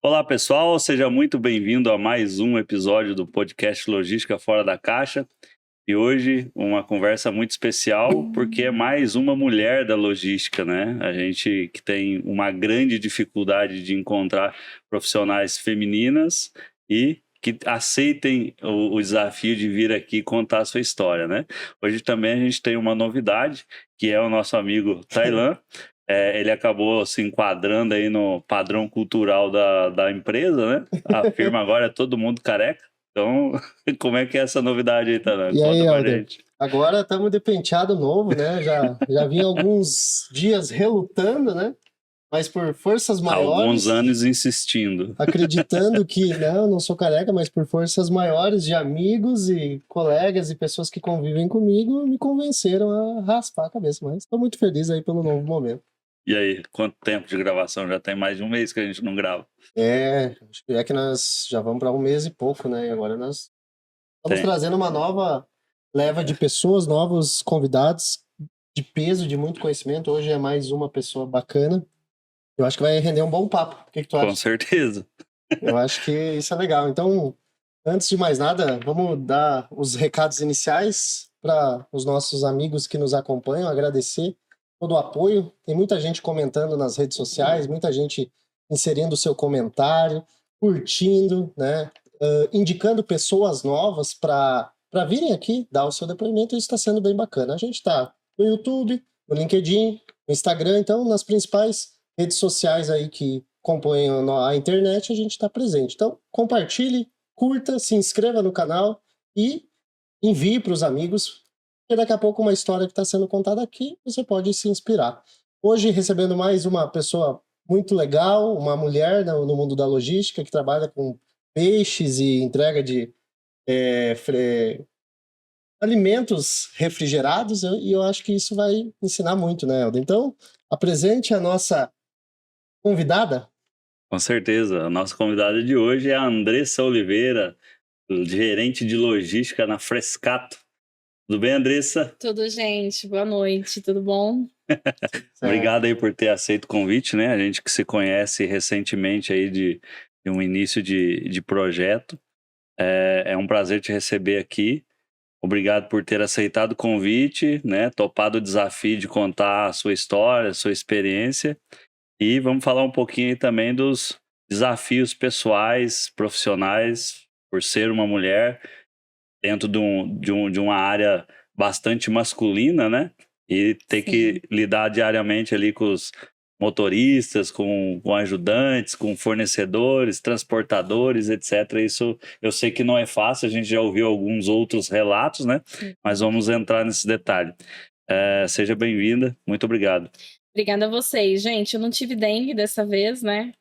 Olá pessoal, seja muito bem-vindo a mais um episódio do podcast Logística Fora da Caixa. E hoje uma conversa muito especial porque é mais uma mulher da logística, né? A gente que tem uma grande dificuldade de encontrar profissionais femininas e que aceitem o desafio de vir aqui contar a sua história, né? Hoje também a gente tem uma novidade, que é o nosso amigo Tailan. Ele acabou se enquadrando aí no padrão cultural da empresa, né? A firma agora é todo mundo careca. Então, como é que é essa novidade aí, Tailan? E Conta aí, pra Helder? gente. Agora estamos de penteado novo, né? Já vim alguns dias relutando, né? Mas por forças Alguns maiores, anos insistindo. acreditando que não sou careca, mas por forças maiores de amigos e colegas e pessoas que convivem comigo, me convenceram a raspar a cabeça. Mas estou muito feliz aí pelo novo momento. E aí, quanto tempo de gravação? Já tem mais de um mês que a gente não grava. Acho que é que nós já vamos para um mês e pouco, né? E agora nós estamos Tem. trazendo uma nova leva de pessoas, novos convidados de peso, de muito conhecimento. Hoje é mais uma pessoa bacana. Eu acho que vai render um bom papo. O que tu acha? Com certeza. Eu acho que isso é legal. Então, antes de mais nada, vamos dar os recados iniciais para os nossos amigos que nos acompanham, agradecer todo o apoio. Tem muita gente comentando nas redes sociais, muita gente inserindo o seu comentário, curtindo, né? Indicando pessoas novas para virem aqui dar o seu depoimento. Isso está sendo bem bacana. A gente está no YouTube, no LinkedIn, no Instagram, então nas principais redes sociais aí que compõem a internet, a gente está presente. Então, compartilhe, curta, se inscreva no canal e envie para os amigos, porque daqui a pouco uma história que está sendo contada aqui, você pode se inspirar. Hoje, recebendo mais uma pessoa muito legal, uma mulher no mundo da logística, que trabalha com peixes e entrega de alimentos refrigerados, e eu acho que isso vai ensinar muito, né, Elda? Então, apresente a nossa convidada. Com certeza. A nossa convidada de hoje é a Andressa Oliveira, gerente de logística na Frescato. Tudo bem, Andressa? Tudo, gente. Boa noite. Tudo bom? Obrigado aí por ter aceito o convite, né? A gente que se conhece recentemente aí de um início de projeto. É um prazer te receber aqui. Obrigado por ter aceitado o convite, né? Topado o desafio de contar a sua história, a sua experiência. E vamos falar um pouquinho aí também dos desafios pessoais, profissionais, por ser uma mulher dentro de uma área bastante masculina, né? E ter que lidar diariamente ali com os motoristas, com ajudantes, com fornecedores, transportadores, etc. Isso eu sei que não é fácil, a gente já ouviu alguns outros relatos, né? Mas vamos entrar nesse detalhe. Seja bem-vinda, muito obrigado. Obrigada a vocês. Gente, eu não tive dengue dessa vez, né?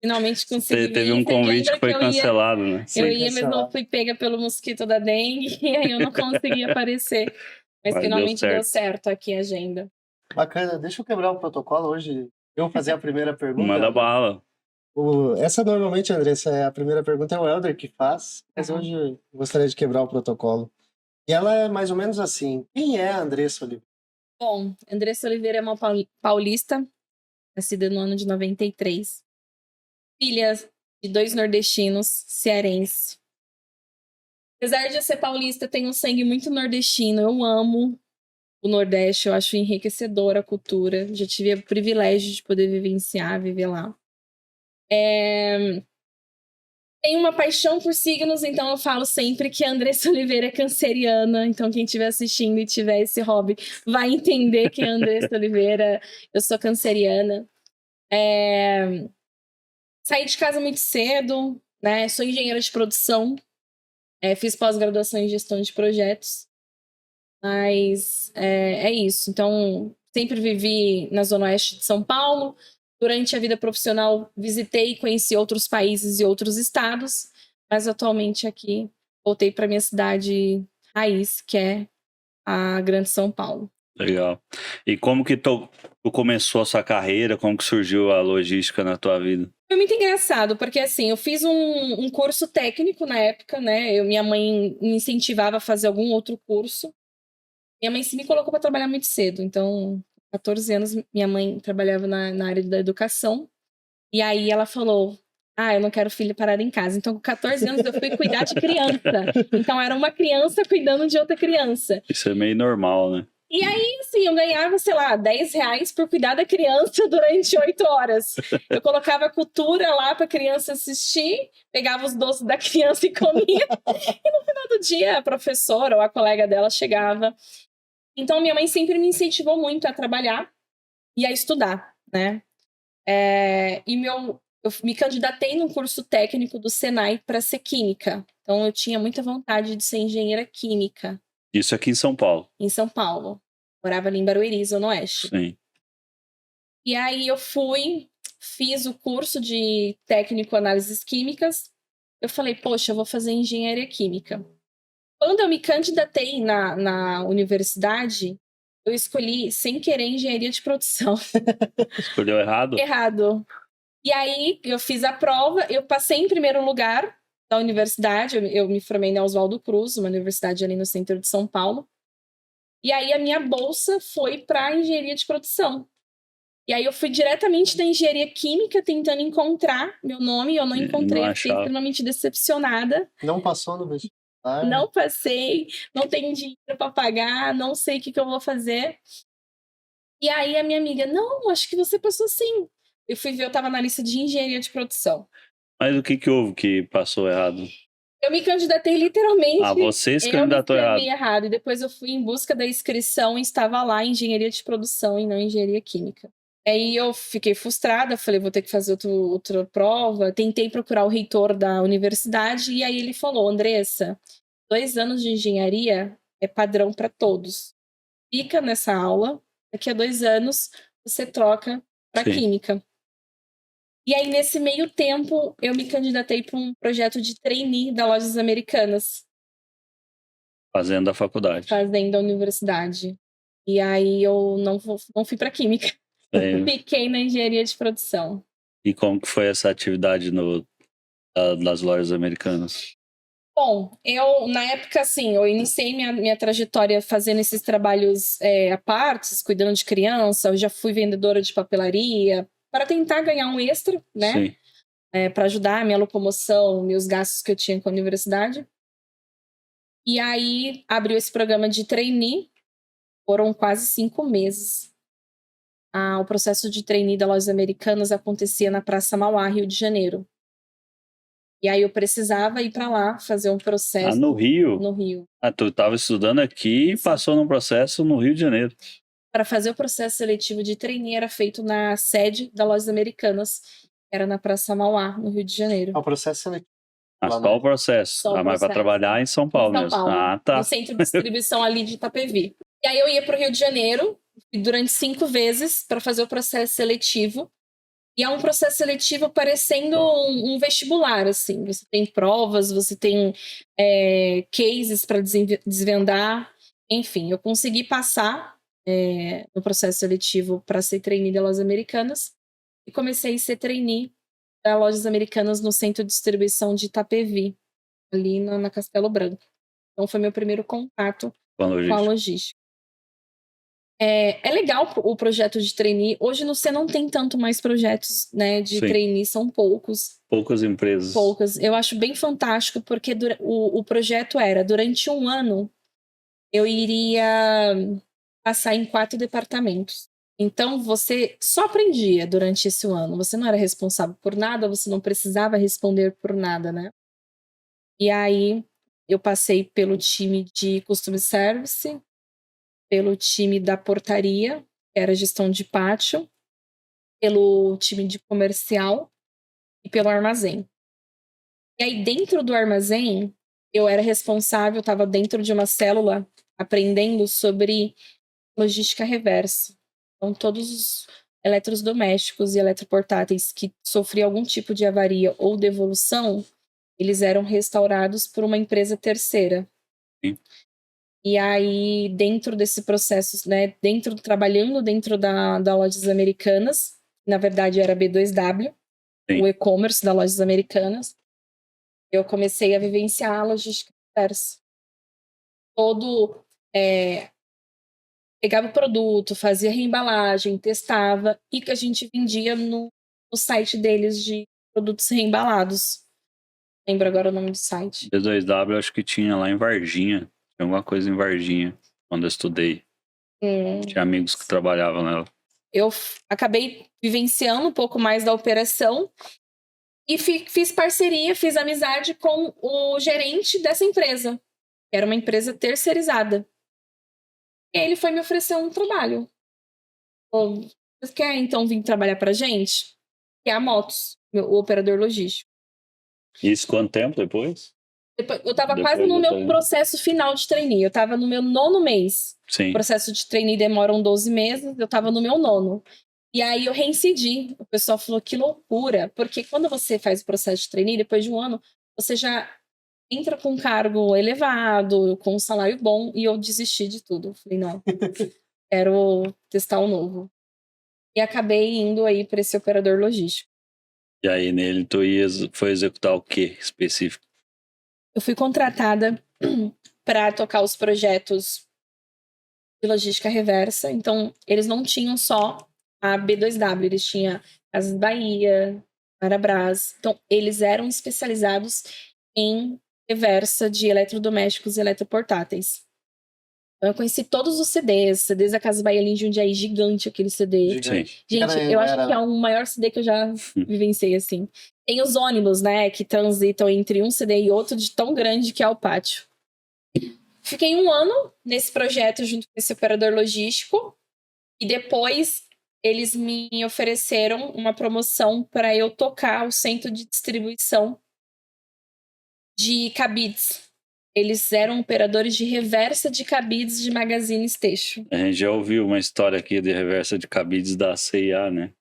Finalmente consegui Teve vir. um Você convite lembra que foi cancelado, né? Eu ia, mas não fui pega pelo mosquito da dengue e aí eu não consegui aparecer. Mas finalmente deu certo aqui a agenda. Bacana. Deixa eu quebrar o protocolo hoje. Eu vou fazer a primeira pergunta. Manda bala. Essa normalmente, Andressa, a primeira pergunta é o Helder que faz, mas hoje eu gostaria de quebrar o protocolo. E ela é mais ou menos assim. Quem é a Andressa Oliveira? Bom, Andressa Oliveira é uma paulista, nascida no ano de 93. Filha de 2 nordestinos, cearense. Apesar de eu ser paulista, tenho um sangue muito nordestino. Eu amo o Nordeste, eu acho enriquecedora a cultura. Já tive o privilégio de poder vivenciar, viver lá. Tenho uma paixão por signos, então eu falo sempre que a Andressa Oliveira é canceriana. Então quem estiver assistindo e tiver esse hobby vai entender que é a Andressa Oliveira. Eu sou canceriana. Saí de casa muito cedo, né? Sou engenheira de produção. Fiz pós-graduação em gestão de projetos. Mas é isso. Então, sempre vivi na Zona Oeste de São Paulo. Durante a vida profissional, visitei e conheci outros países e outros estados. Mas atualmente aqui, voltei para minha cidade raiz, que é a Grande São Paulo. Legal. E como que tu começou a sua carreira? Como que surgiu a logística na tua vida? Foi muito engraçado, porque assim, eu fiz um curso técnico na época, né? Minha mãe me incentivava a fazer algum outro curso. Minha mãe se me colocou para trabalhar muito cedo. Então, 14 anos, minha mãe trabalhava na área da educação. E aí ela falou, eu não quero filho parado em casa. Então, com 14 anos, eu fui cuidar de criança. Então, era uma criança cuidando de outra criança. Isso é meio normal, né? E aí, assim, eu ganhava, sei lá, R$10 por cuidar da criança durante 8 horas. Eu colocava cultura lá pra criança assistir, pegava os doces da criança e comia. E no final do dia, a professora ou a colega dela chegava. Então, minha mãe sempre me incentivou muito a trabalhar e a estudar, né? Eu me candidatei num curso técnico do Senai para ser química. Então, eu tinha muita vontade de ser engenheira química. Isso aqui em São Paulo. Em São Paulo. Morava ali em Barueri, Zona Oeste. Sim. E aí eu fiz o curso de técnico análises químicas. Eu falei, poxa, eu vou fazer engenharia química. Quando eu me candidatei na universidade, eu escolhi, sem querer, engenharia de produção. Escolheu errado? Errado. E aí eu fiz a prova, eu passei em primeiro lugar da universidade, eu me formei na Oswaldo Cruz, uma universidade ali no centro de São Paulo. E aí a minha bolsa foi para engenharia de produção. E aí eu fui diretamente da engenharia química tentando encontrar meu nome, eu não encontrei, Não eu fiquei achava. extremamente decepcionada. Não passou no vestibular? Não passei, não tenho dinheiro para pagar, não sei o que eu vou fazer. E aí a minha amiga, não, acho que você passou sim. Eu fui ver, eu estava na lista de engenharia de produção. Mas o que houve que passou errado? Eu me candidatei literalmente. Você se candidatou errado. Eu me inscrevi errado. E depois eu fui em busca da inscrição e estava lá engenharia de produção e não engenharia química. Aí eu fiquei frustrada, falei, vou ter que fazer outra prova. Tentei procurar o reitor da universidade e aí ele falou, Andressa, 2 anos de engenharia é padrão para todos. Fica nessa aula, daqui a 2 anos você troca para química. E aí, nesse meio tempo, eu me candidatei para um projeto de trainee da Lojas Americanas. Fazendo a faculdade. Fazendo a universidade. E aí, eu não fui para química. Fiquei na engenharia de produção. E como que foi essa atividade das Lojas Americanas? Bom, na época, assim, eu iniciei minha trajetória fazendo esses trabalhos à parte, cuidando de criança. Eu já fui vendedora de papelaria, para tentar ganhar um extra, né? Sim. Para ajudar a minha locomoção, meus gastos que eu tinha com a universidade. E aí, abriu esse programa de trainee. Foram quase 5 meses. O processo de trainee da Lojas Americanas acontecia na Praça Mauá, Rio de Janeiro. E aí, eu precisava ir para lá fazer um processo. No Rio? No Rio. Tu estava estudando aqui e passou num processo no Rio de Janeiro. Para fazer o processo seletivo de trainee era feito na sede da Lojas Americanas. Era na Praça Mauá, no Rio de Janeiro. O processo seletivo. Só o processo. Mas para trabalhar em São Paulo mesmo. Tá. No centro de distribuição ali de Itapevi. E aí eu ia para o Rio de Janeiro durante 5 vezes para fazer o processo seletivo. E é um processo seletivo parecendo um vestibular, assim. Você tem provas, você tem cases para desvendar. Enfim, eu consegui passar no processo seletivo para ser trainee da Lojas Americanas e comecei a ser trainee da Lojas Americanas no centro de distribuição de Itapevi, ali na Castelo Branco. Então foi meu primeiro contato com a logística. É legal o projeto de trainee. Hoje no C não tem tanto mais projetos, né, de trainee, são poucos. Poucas empresas. Poucas. Eu acho bem fantástico porque o projeto era, durante 1 ano, eu iria passar em 4 departamentos. Então, você só aprendia durante esse ano. Você não era responsável por nada, você não precisava responder por nada, né? E aí, eu passei pelo time de Customer Service, pelo time da portaria, que era gestão de pátio, pelo time de comercial e pelo armazém. E aí, dentro do armazém, eu era responsável, estava dentro de uma célula aprendendo sobre logística reversa. Então, todos os eletrodomésticos e eletroportáteis que sofriam algum tipo de avaria ou devolução, eles eram restaurados por uma empresa terceira. Sim. E aí, dentro desse processo, né, trabalhando dentro da Lojas Americanas, na verdade era B2W, Sim. o e-commerce da Lojas Americanas, eu comecei a vivenciar a logística reversa. Pegava o produto, fazia reembalagem, testava e que a gente vendia no site deles de produtos reembalados. Lembro agora o nome do site. B2W acho que tinha lá em Varginha. Tinha alguma coisa em Varginha, quando eu estudei. Tinha amigos que trabalhavam nela. Eu acabei vivenciando um pouco mais da operação e fiz parceria, fiz amizade com o gerente dessa empresa, que era uma empresa terceirizada. E ele foi me oferecer um trabalho. Você quer então vir trabalhar pra gente? Que é a Motos, o operador logístico. Isso quanto tempo depois? Eu estava quase no meu processo final de trainee. Eu estava no meu 9º mês. Sim. O processo de trainee demora 12 meses. Eu estava no meu 9º. E aí eu reincidi. O pessoal falou, que loucura. Porque quando você faz o processo de trainee, depois de um ano, você já entra com um cargo elevado, com um salário bom. E eu desisti de tudo. Falei, não, quero testar o novo. E acabei indo aí para esse operador logístico. E aí nele tu foi executar o que específico? Eu fui contratada para tocar os projetos de logística reversa. Então, eles não tinham só a B2W, eles tinham Casas Bahia, Marabras. Então, eles eram especializados em reversa de eletrodomésticos e eletroportáteis. Então, eu conheci todos os CDs da Casas Bahia ali em Jundiaí, gigante aquele CD. Gigante. Gente, Caramba, eu acho que é o maior CD que eu já vivenciei, assim. Tem os ônibus, né, que transitam entre um CD e outro de tão grande que é o pátio. Fiquei 1 ano nesse projeto junto com esse operador logístico e depois eles me ofereceram uma promoção para eu tocar o centro de distribuição de cabides. Eles eram operadores de reversa de cabides de Magazines Teixo. A gente já ouviu uma história aqui de reversa de cabides da C&A, né?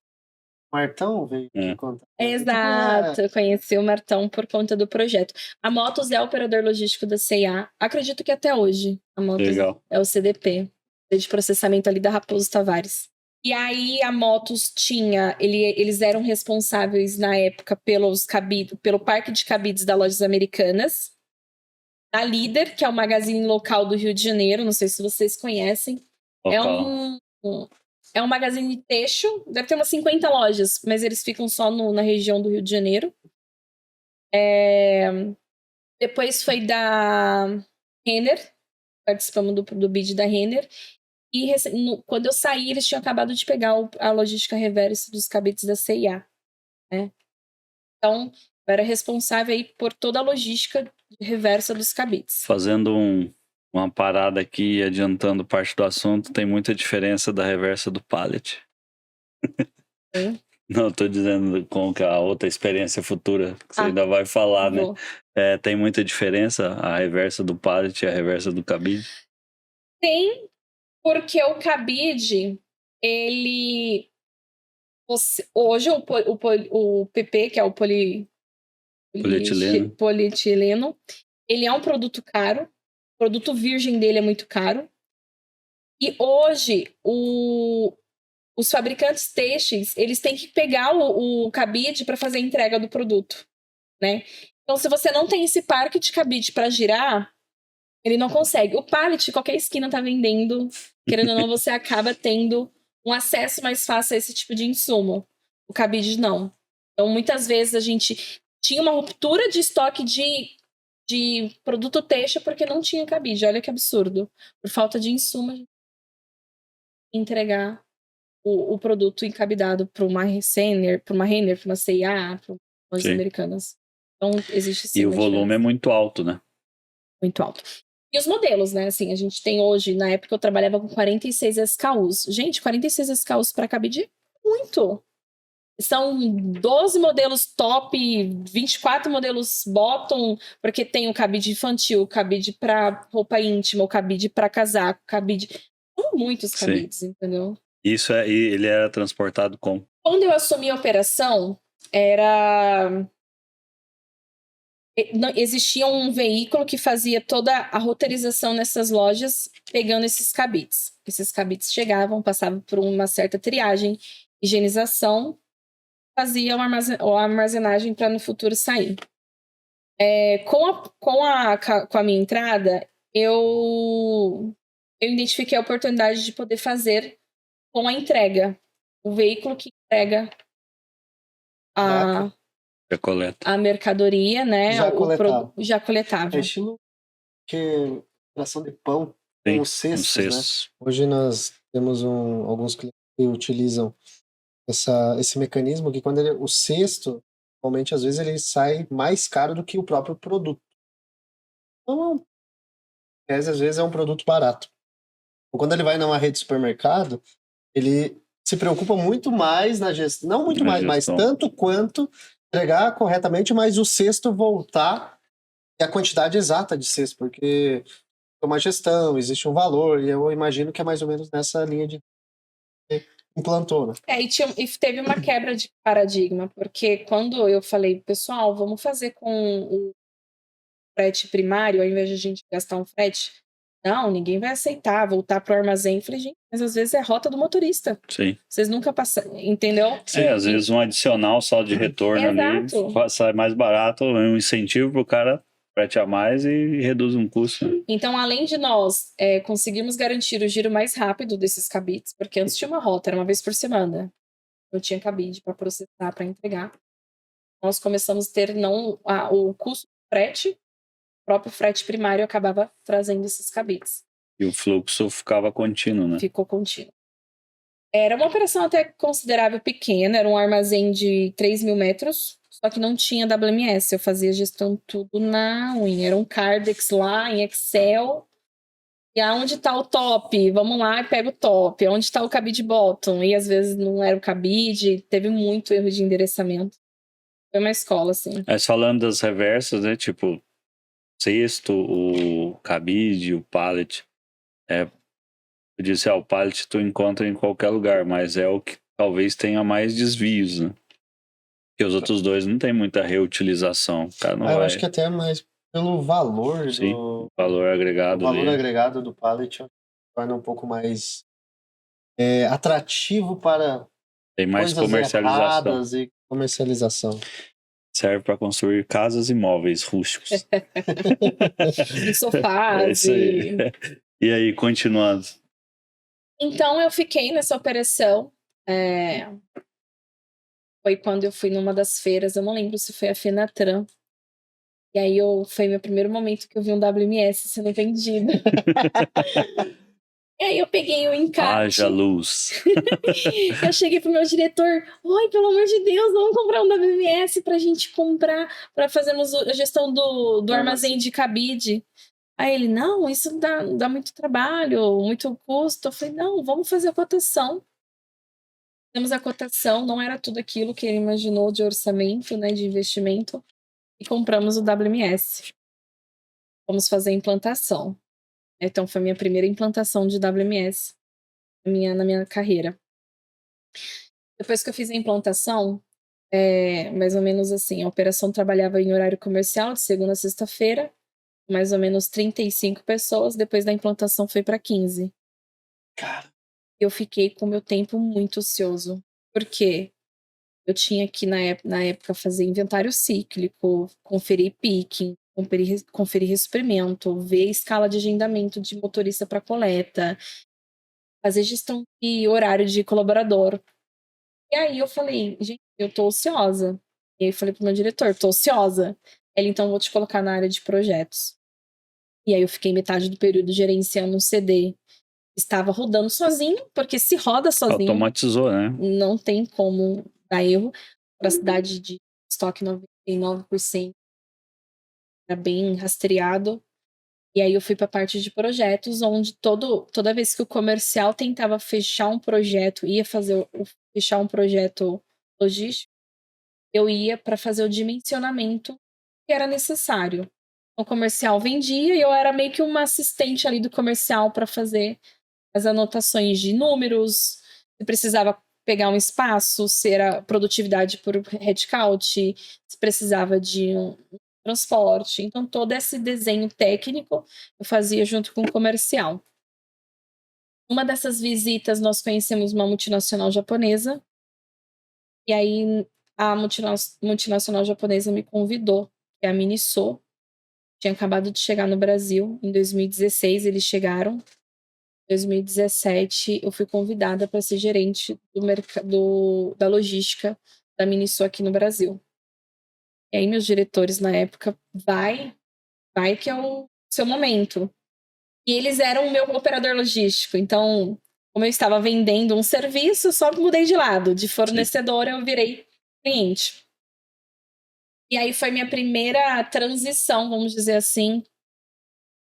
Martão veio aqui contar. Exato, eu conheci o Martão por conta do projeto. A Motos é o operador logístico da C&A. Acredito que até hoje a Motos é o CDP, de processamento ali da Raposo Tavares. E aí a Motos tinha, eles eram responsáveis na época pelo parque de cabides da Lojas Americanas. A Líder, que é o magazine local do Rio de Janeiro, não sei se vocês conhecem. É um magazine Teixo, deve ter umas 50 lojas, mas eles ficam só na região do Rio de Janeiro. Depois foi da Renner, participamos do bid da Renner. E quando eu saí, eles tinham acabado de pegar a logística reversa dos cabides da C&A. Né? Então, eu era responsável aí por toda a logística reversa dos cabides. Fazendo uma parada aqui, adiantando parte do assunto, tem muita diferença da reversa do pallet. Não, tô dizendo com a outra experiência futura que você ainda vai falar, né? Tem muita diferença a reversa do pallet e a reversa do cabide? Tem, porque o cabide, ele... Hoje o PP, que é o polietileno, ele é um produto caro. O produto virgem dele é muito caro. E hoje, os fabricantes têxteis, eles têm que pegar o cabide para fazer a entrega do produto, né? Então, se você não tem esse parque de cabide para girar, ele não consegue. O pallet, qualquer esquina tá vendendo. Querendo ou não, você acaba tendo um acesso mais fácil a esse tipo de insumo. O cabide, não. Então, muitas vezes, a gente tinha uma ruptura de estoque de produto têxtil porque não tinha cabide. Olha que absurdo. Por falta de insumo, a gente entregar o produto encabidado para uma Renner, para uma C&A, para lojas americanas. Então, existe sim. E o volume é muito alto, né? Muito alto. E os modelos, né? Assim, a gente tem hoje, na época eu trabalhava com 46 SKUs. Gente, 46 SKUs para cabide, muito. São 12 modelos top, 24 modelos bottom, porque tem o cabide infantil, o cabide para roupa íntima, o cabide para casaco, cabide... São muitos cabides, entendeu? Ele era transportado como? Quando eu assumi a operação, existia um veículo que fazia toda a roteirização nessas lojas, pegando esses cabides. Esses cabides chegavam, passavam por uma certa triagem, higienização, fazia uma armazenagem para no futuro sair. Com a minha entrada, eu identifiquei a oportunidade de poder fazer com a entrega. O veículo que entrega Já coleta. a mercadoria, né? Já coletava. Já coletava. É estilo que operação de pão Sim, com os cestos, né? cestos. Hoje nós temos alguns clientes que utilizam esse mecanismo que quando o cesto, normalmente às vezes ele sai mais caro do que o próprio produto. Então, às vezes é um produto barato. Quando ele vai numa rede de supermercado, ele se preocupa muito mais na gestão, não muito Na mais, mas gestão. tanto quanto entregar corretamente, mas o cesto voltar e a quantidade exata de cesto, porque é uma gestão, existe um valor, e eu imagino que é mais ou menos nessa linha de implantou, né? E teve uma quebra de paradigma, porque quando eu falei, pessoal, vamos fazer com o frete primário, ao invés de a gente gastar um frete, não, ninguém vai aceitar, voltar para o armazém. Eu falei, gente, mas às vezes é rota do motorista. Sim. Vocês nunca passaram, entendeu? Às vezes um adicional só de retorno ali sai mais barato, é um incentivo para o cara fretear mais e reduz um custo. Então, além de nós conseguirmos garantir o giro mais rápido desses cabides, porque antes tinha uma rota, era uma vez por semana, não tinha cabide para processar, para entregar, nós começamos a ter o custo do frete, o próprio frete primário acabava trazendo esses cabides. E o fluxo ficava contínuo, né? Ficou contínuo. Era uma operação até considerável pequena, era um armazém de 3.000 metros, só que não tinha WMS, eu fazia gestão tudo na unha, era um Cardex lá em Excel, e aonde tá o top? Vamos lá e pega o top, onde tá o cabide bottom? E às vezes não era o cabide, teve muito erro de endereçamento. Foi uma escola, assim. Mas falando das reversas, né, tipo, cesto, o cabide, o pallet, eu disse, o pallet tu encontra em qualquer lugar, mas é o que talvez tenha mais desvios, né? Porque os outros dois não tem muita reutilização. O cara não Eu vai... acho que até mais pelo valor Sim, do valor agregado o valor ali. agregado do pallet torna um pouco mais atrativo para Tem mais coisas comercialização. erradas e comercialização. Serve para construir casas e móveis rústicos. E sofás. É isso aí. E aí, continuando. Então, eu fiquei nessa operação. Foi quando eu fui numa das feiras, eu não lembro se foi a Fenatran. E aí foi meu primeiro momento que eu vi um WMS sendo vendido. E aí eu peguei o encarte. Haja luz. Eu cheguei pro meu diretor, oi, pelo amor de Deus, vamos comprar um WMS pra gente comprar, pra fazermos a gestão do armazém de cabide. Aí ele, não, isso dá muito trabalho, muito custo. Eu falei, não, vamos fazer a cotação. Fizemos a cotação, não era tudo aquilo que ele imaginou de orçamento, né, de investimento, e compramos o WMS. Vamos fazer a implantação. Então, foi a minha primeira implantação de WMS na minha carreira. Depois que eu fiz a implantação, mais ou menos assim, a operação trabalhava em horário comercial, de segunda a sexta-feira, mais ou menos 35 pessoas. Depois da implantação, foi para 15. Cara. Eu fiquei com o meu tempo muito ocioso. Por quê? Eu tinha que, na época, fazer inventário cíclico, conferir picking, conferir ressuprimento, ver escala de agendamento de motorista para coleta, fazer gestão de horário de colaborador. E aí eu falei, gente, eu tô ociosa. E aí eu falei pro meu diretor, tô ociosa. Ele, então, vou te colocar na área de projetos. E aí eu fiquei metade do período gerenciando um CD. Estava rodando sozinho, porque se roda sozinho... Automatizou, né? Não tem como dar erro. Para a cidade de estoque 99%, era bem rastreado. E aí eu fui para a parte de projetos, onde toda vez que o comercial tentava fechar um projeto, fechar um projeto logístico, eu ia para fazer o dimensionamento que era necessário. O comercial vendia e eu era meio que uma assistente ali do comercial para fazer as anotações de números, se precisava pegar um espaço, se era produtividade por headcount, se precisava de um transporte. Então, todo esse desenho técnico eu fazia junto com o comercial. Uma dessas visitas, nós conhecemos uma multinacional japonesa, e aí a multinacional japonesa me convidou, que é a Miniso. Tinha acabado de chegar no Brasil, em 2016 eles chegaram. Em 2017, eu fui convidada para ser gerente da logística da Miniso aqui no Brasil. E aí meus diretores na época, vai que é o seu momento. E eles eram o meu operador logístico. Então, como eu estava vendendo um serviço, eu só mudei de lado. De fornecedora, eu virei cliente. E aí foi minha primeira transição, vamos dizer assim,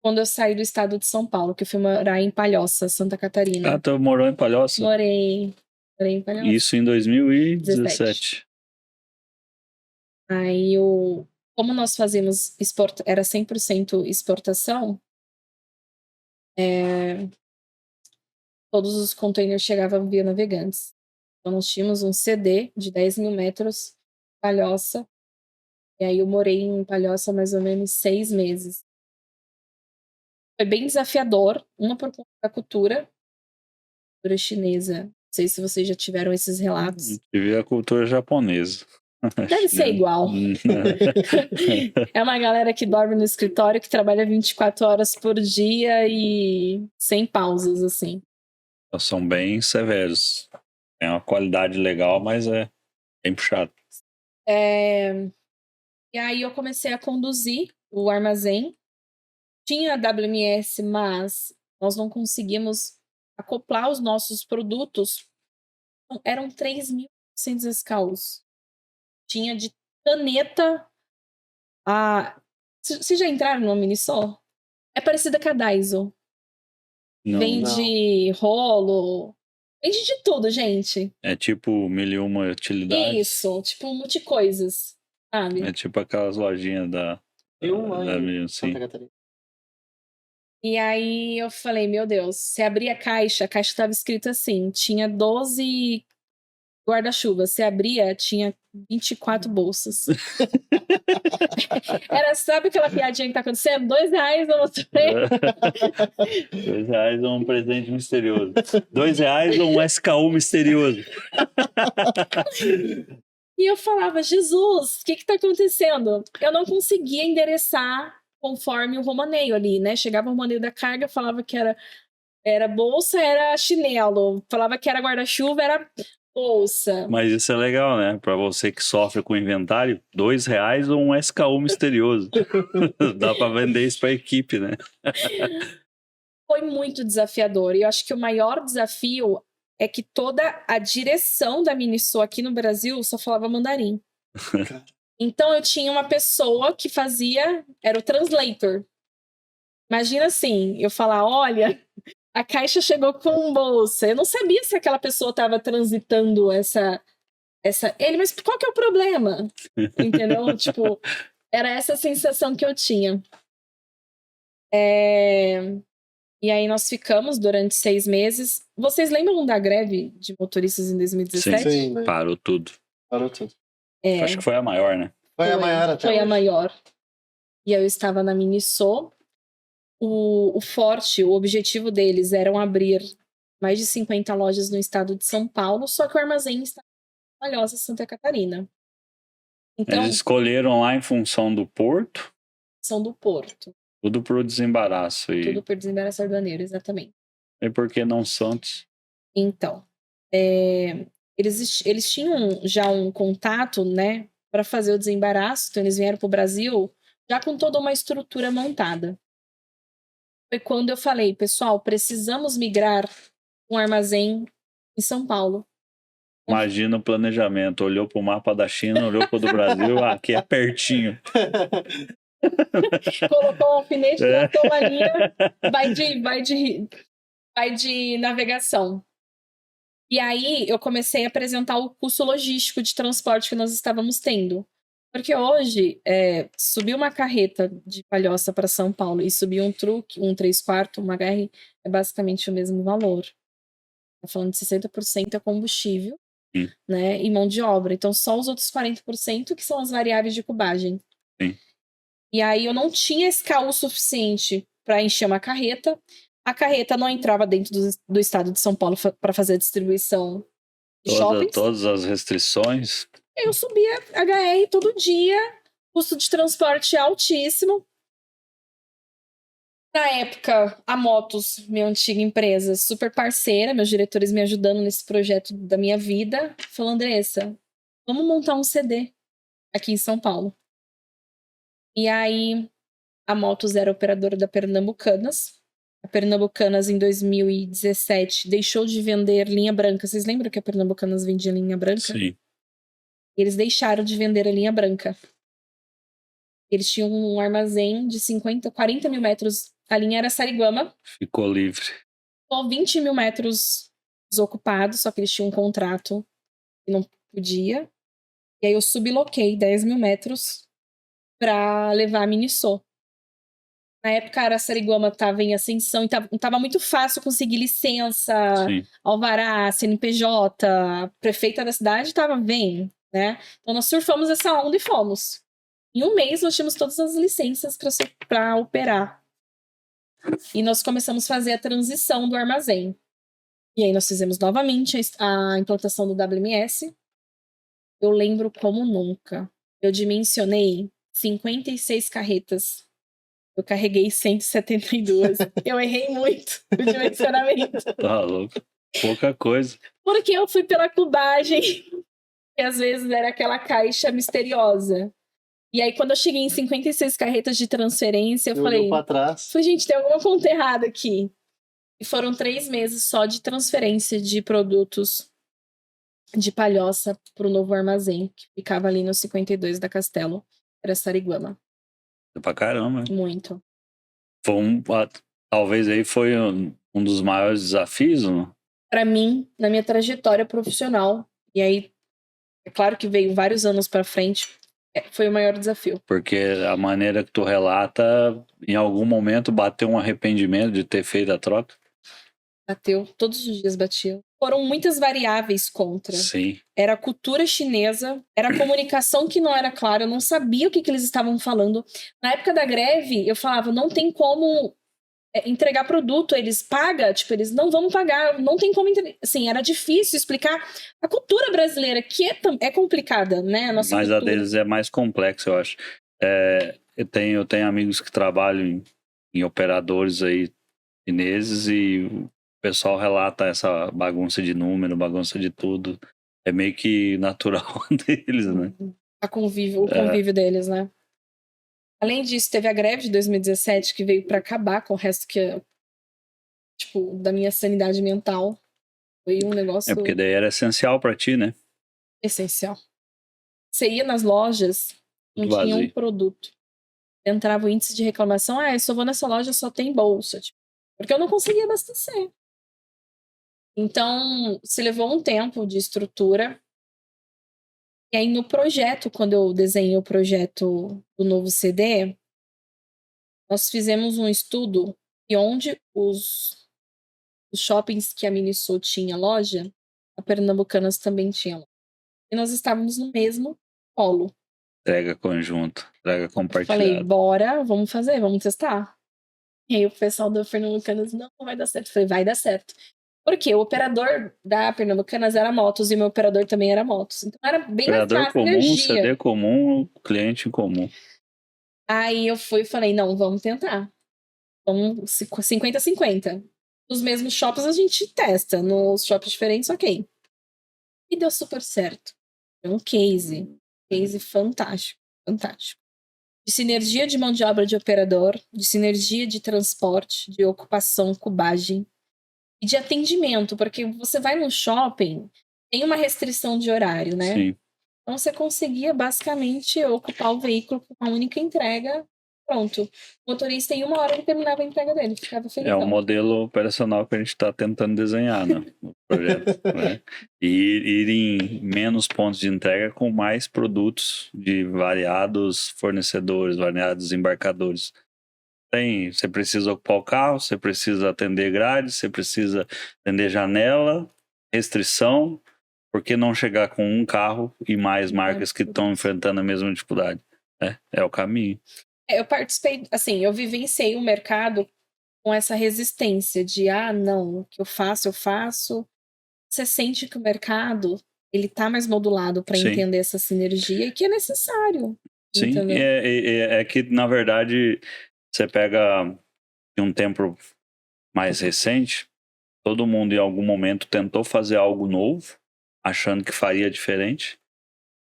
quando eu saí do estado de São Paulo, que eu fui morar em Palhoça, Santa Catarina. Ah, tu morou em Palhoça? Morei em Palhoça. Isso em 2017. Aí, como nós fazíamos era 100% exportação, todos os containers chegavam via Navegantes. Então, nós tínhamos um CD de 10 mil metros, Palhoça. E aí, eu morei em Palhoça mais ou menos 6 meses. Foi bem desafiador, uma por conta da cultura chinesa. Não sei se vocês já tiveram esses relatos. Tive a cultura japonesa. Deve ser igual. É uma galera que dorme no escritório, que trabalha 24 horas por dia e sem pausas, assim. São bem severos. Tem uma qualidade legal, mas é bem puxado. E aí eu comecei a conduzir o armazém. Tinha WMS, mas nós não conseguimos acoplar os nossos produtos. Eram 3.800 SKUs. Tinha de caneta a... Vocês já entraram no Miniso? É parecida com a Daiso. Vende rolo. Vende de tudo, gente. É tipo 1001 utilidades. Isso, tipo multicoisas, sabe? É tipo aquelas lojinhas da... Santa Catarina. E aí eu falei, meu Deus, se abrir a caixa estava escrito assim, tinha 12 guarda-chuvas. Se abria, tinha 24 bolsas. Era, sabe aquela piadinha que tá acontecendo? R$2 eu mostrei. R$2 um presente misterioso. R$2 um SKU misterioso. E eu falava, Jesus, o que tá acontecendo? Eu não conseguia endereçar conforme o romaneio ali, né? Chegava o romaneio da carga, falava que era bolsa, era chinelo. Falava que era guarda-chuva, era bolsa. Mas isso é legal, né? Pra você que sofre com inventário, R$2 ou um SKU misterioso. Dá pra vender isso pra equipe, né? Foi muito desafiador. E eu acho que o maior desafio é que toda a direção da Miniso aqui no Brasil só falava mandarim. Então eu tinha uma pessoa que era o translator. Imagina assim, eu falar, olha, a caixa chegou com bolsa. Eu não sabia se aquela pessoa estava transitando essa... Ele, mas qual que é o problema? Entendeu? Tipo, era essa sensação que eu tinha. E aí nós ficamos durante 6 meses. Vocês lembram da greve de motoristas em 2017? Sim, parou tudo. Acho que foi a maior, né? Foi a maior até Foi hoje. a maior. E eu estava na Miniso. O objetivo deles era abrir mais de 50 lojas no estado de São Paulo, só que o armazém está em Palhoça, Santa Catarina. Então, eles escolheram lá em função do porto? São do porto. Tudo pro desembaraço. Tudo por desembaraço aduaneiro, exatamente. E por que não Santos? Então, eles tinham já um contato, né, para fazer o desembaraço. Então, eles vieram para o Brasil já com toda uma estrutura montada. Foi quando eu falei, pessoal, precisamos migrar um armazém em São Paulo. Imagina o planejamento. Olhou pro mapa da China, olhou pro do Brasil, aqui é pertinho. Colocou um alfinete, botou uma linha, vai de navegação. E aí eu comecei a apresentar o custo logístico de transporte que nós estávamos tendo. Porque hoje, subir uma carreta de Palhoça para São Paulo e subir um truque, um 3/4, uma HR, é basicamente o mesmo valor. Tá falando de 60% é combustível, né, e mão de obra. Então, só os outros 40% que são as variáveis de cubagem. Sim. E aí, eu não tinha SKU suficiente para encher uma carreta. A carreta não entrava dentro do estado de São Paulo para fazer a distribuição de shoppings. Todas as restrições. Eu subia HR todo dia, custo de transporte altíssimo. Na época, a Motos, minha antiga empresa, super parceira, meus diretores me ajudando nesse projeto da minha vida, falou, Andressa, vamos montar um CD aqui em São Paulo. E aí, a Motus era operadora da Pernambucanas. A Pernambucanas, em 2017, deixou de vender linha branca. Vocês lembram que a Pernambucanas vendia linha branca? Sim. Eles deixaram de vender a linha branca. Eles tinham um armazém de 40 mil metros. A linha era Sariguama. Ficou livre. Ficou 20 mil metros desocupados, só que eles tinham um contrato e não podia. E aí eu subloquei 10 mil metros para levar a Miniso. Na época, a Araçariguama estava em ascensão e tava muito fácil conseguir licença, Sim. alvará, CNPJ, a prefeita da cidade estava bem, né? Então nós surfamos essa onda e fomos. Em um mês nós tínhamos todas as licenças para operar. E nós começamos a fazer a transição do armazém. E aí nós fizemos novamente a implantação do WMS. Eu lembro como nunca. Eu dimensionei 56 carretas. Eu carreguei 172. Eu errei muito o dimensionamento. Tá louco. Pouca coisa. Porque eu fui pela cubagem, que às vezes era aquela caixa misteriosa. E aí, quando eu cheguei em 56 carretas de transferência, eu falei... pra trás. Gente, tem alguma conta errada aqui. E foram 3 meses só de transferência de produtos de Palhoça para o novo armazém, que ficava ali no 52 da Castelo. Era Sariguama. Pra caramba. Muito. Foi talvez aí foi um dos maiores desafios, não? Para mim, na minha trajetória profissional. E aí, é claro que veio vários anos para frente, foi o maior desafio. Porque a maneira que tu relata, em algum momento bateu um arrependimento de ter feito a troca? Bateu, todos os dias batia. Foram muitas variáveis contra. Sim. Era a cultura chinesa, era a comunicação que não era clara, eu não sabia o que eles estavam falando. Na época da greve, eu falava, não tem como entregar produto, eles pagam, tipo, eles não vão pagar, não tem como assim, era difícil explicar a cultura brasileira, que é complicada, né? A nossa Mas cultura. a deles é mais complexa, eu acho. Eu tenho amigos que trabalham em operadores aí chineses e o pessoal relata essa bagunça de número, bagunça de tudo. É meio que natural deles, né? O convívio deles, né? Além disso, teve a greve de 2017 que veio para acabar com o resto tipo, da minha sanidade mental. Foi um negócio... Porque daí era essencial para ti, né? Essencial. Você ia nas lojas, não tinha um produto. Entrava o índice de reclamação, eu só vou nessa loja, só tem bolsa. Tipo, porque eu não conseguia abastecer. Então, se levou um tempo de estrutura. E aí, no projeto, quando eu desenhei o projeto do novo CD, nós fizemos um estudo e onde os shoppings que a Miniso tinha loja, a Pernambucanas também tinha loja. E nós estávamos no mesmo polo. Entrega conjunto, entrega compartilhada. Falei, bora, vamos fazer, vamos testar. E aí o pessoal da Pernambucanas, não vai dar certo. Falei, vai dar certo. Porque o operador da Pernambucanas era Motus e o meu operador também era Motus. Então era bem operador mais fácil comum, energia. CD comum, cliente comum. Aí eu fui e falei, não, vamos tentar. Vamos 50-50. Nos mesmos shoppings a gente testa, nos shoppings diferentes, ok. E deu super certo. É um case fantástico, fantástico. De sinergia de mão de obra de operador, de sinergia de transporte, de ocupação, cubagem e de atendimento, porque você vai no shopping, tem uma restrição de horário, né? Sim. Então você conseguia basicamente ocupar o veículo com uma única entrega, pronto. O motorista em 1 hora ele terminava a entrega dele, ficava feliz. É um modelo operacional que a gente está tentando desenhar, né, no projeto. Né? E ir em menos pontos de entrega com mais produtos de variados fornecedores, variados embarcadores. Você precisa ocupar o carro, você precisa atender grade, você precisa atender janela, restrição. Por que não chegar com um carro e mais marcas que estão enfrentando a mesma dificuldade? É o caminho. Eu participei, assim, eu vivenciei o mercado com essa resistência de, não, o que eu faço. Você sente que o mercado, ele tá mais modulado para entender essa sinergia e que é necessário. Sim, é que, na verdade, você pega de um tempo mais recente, todo mundo em algum momento tentou fazer algo novo, achando que faria diferente,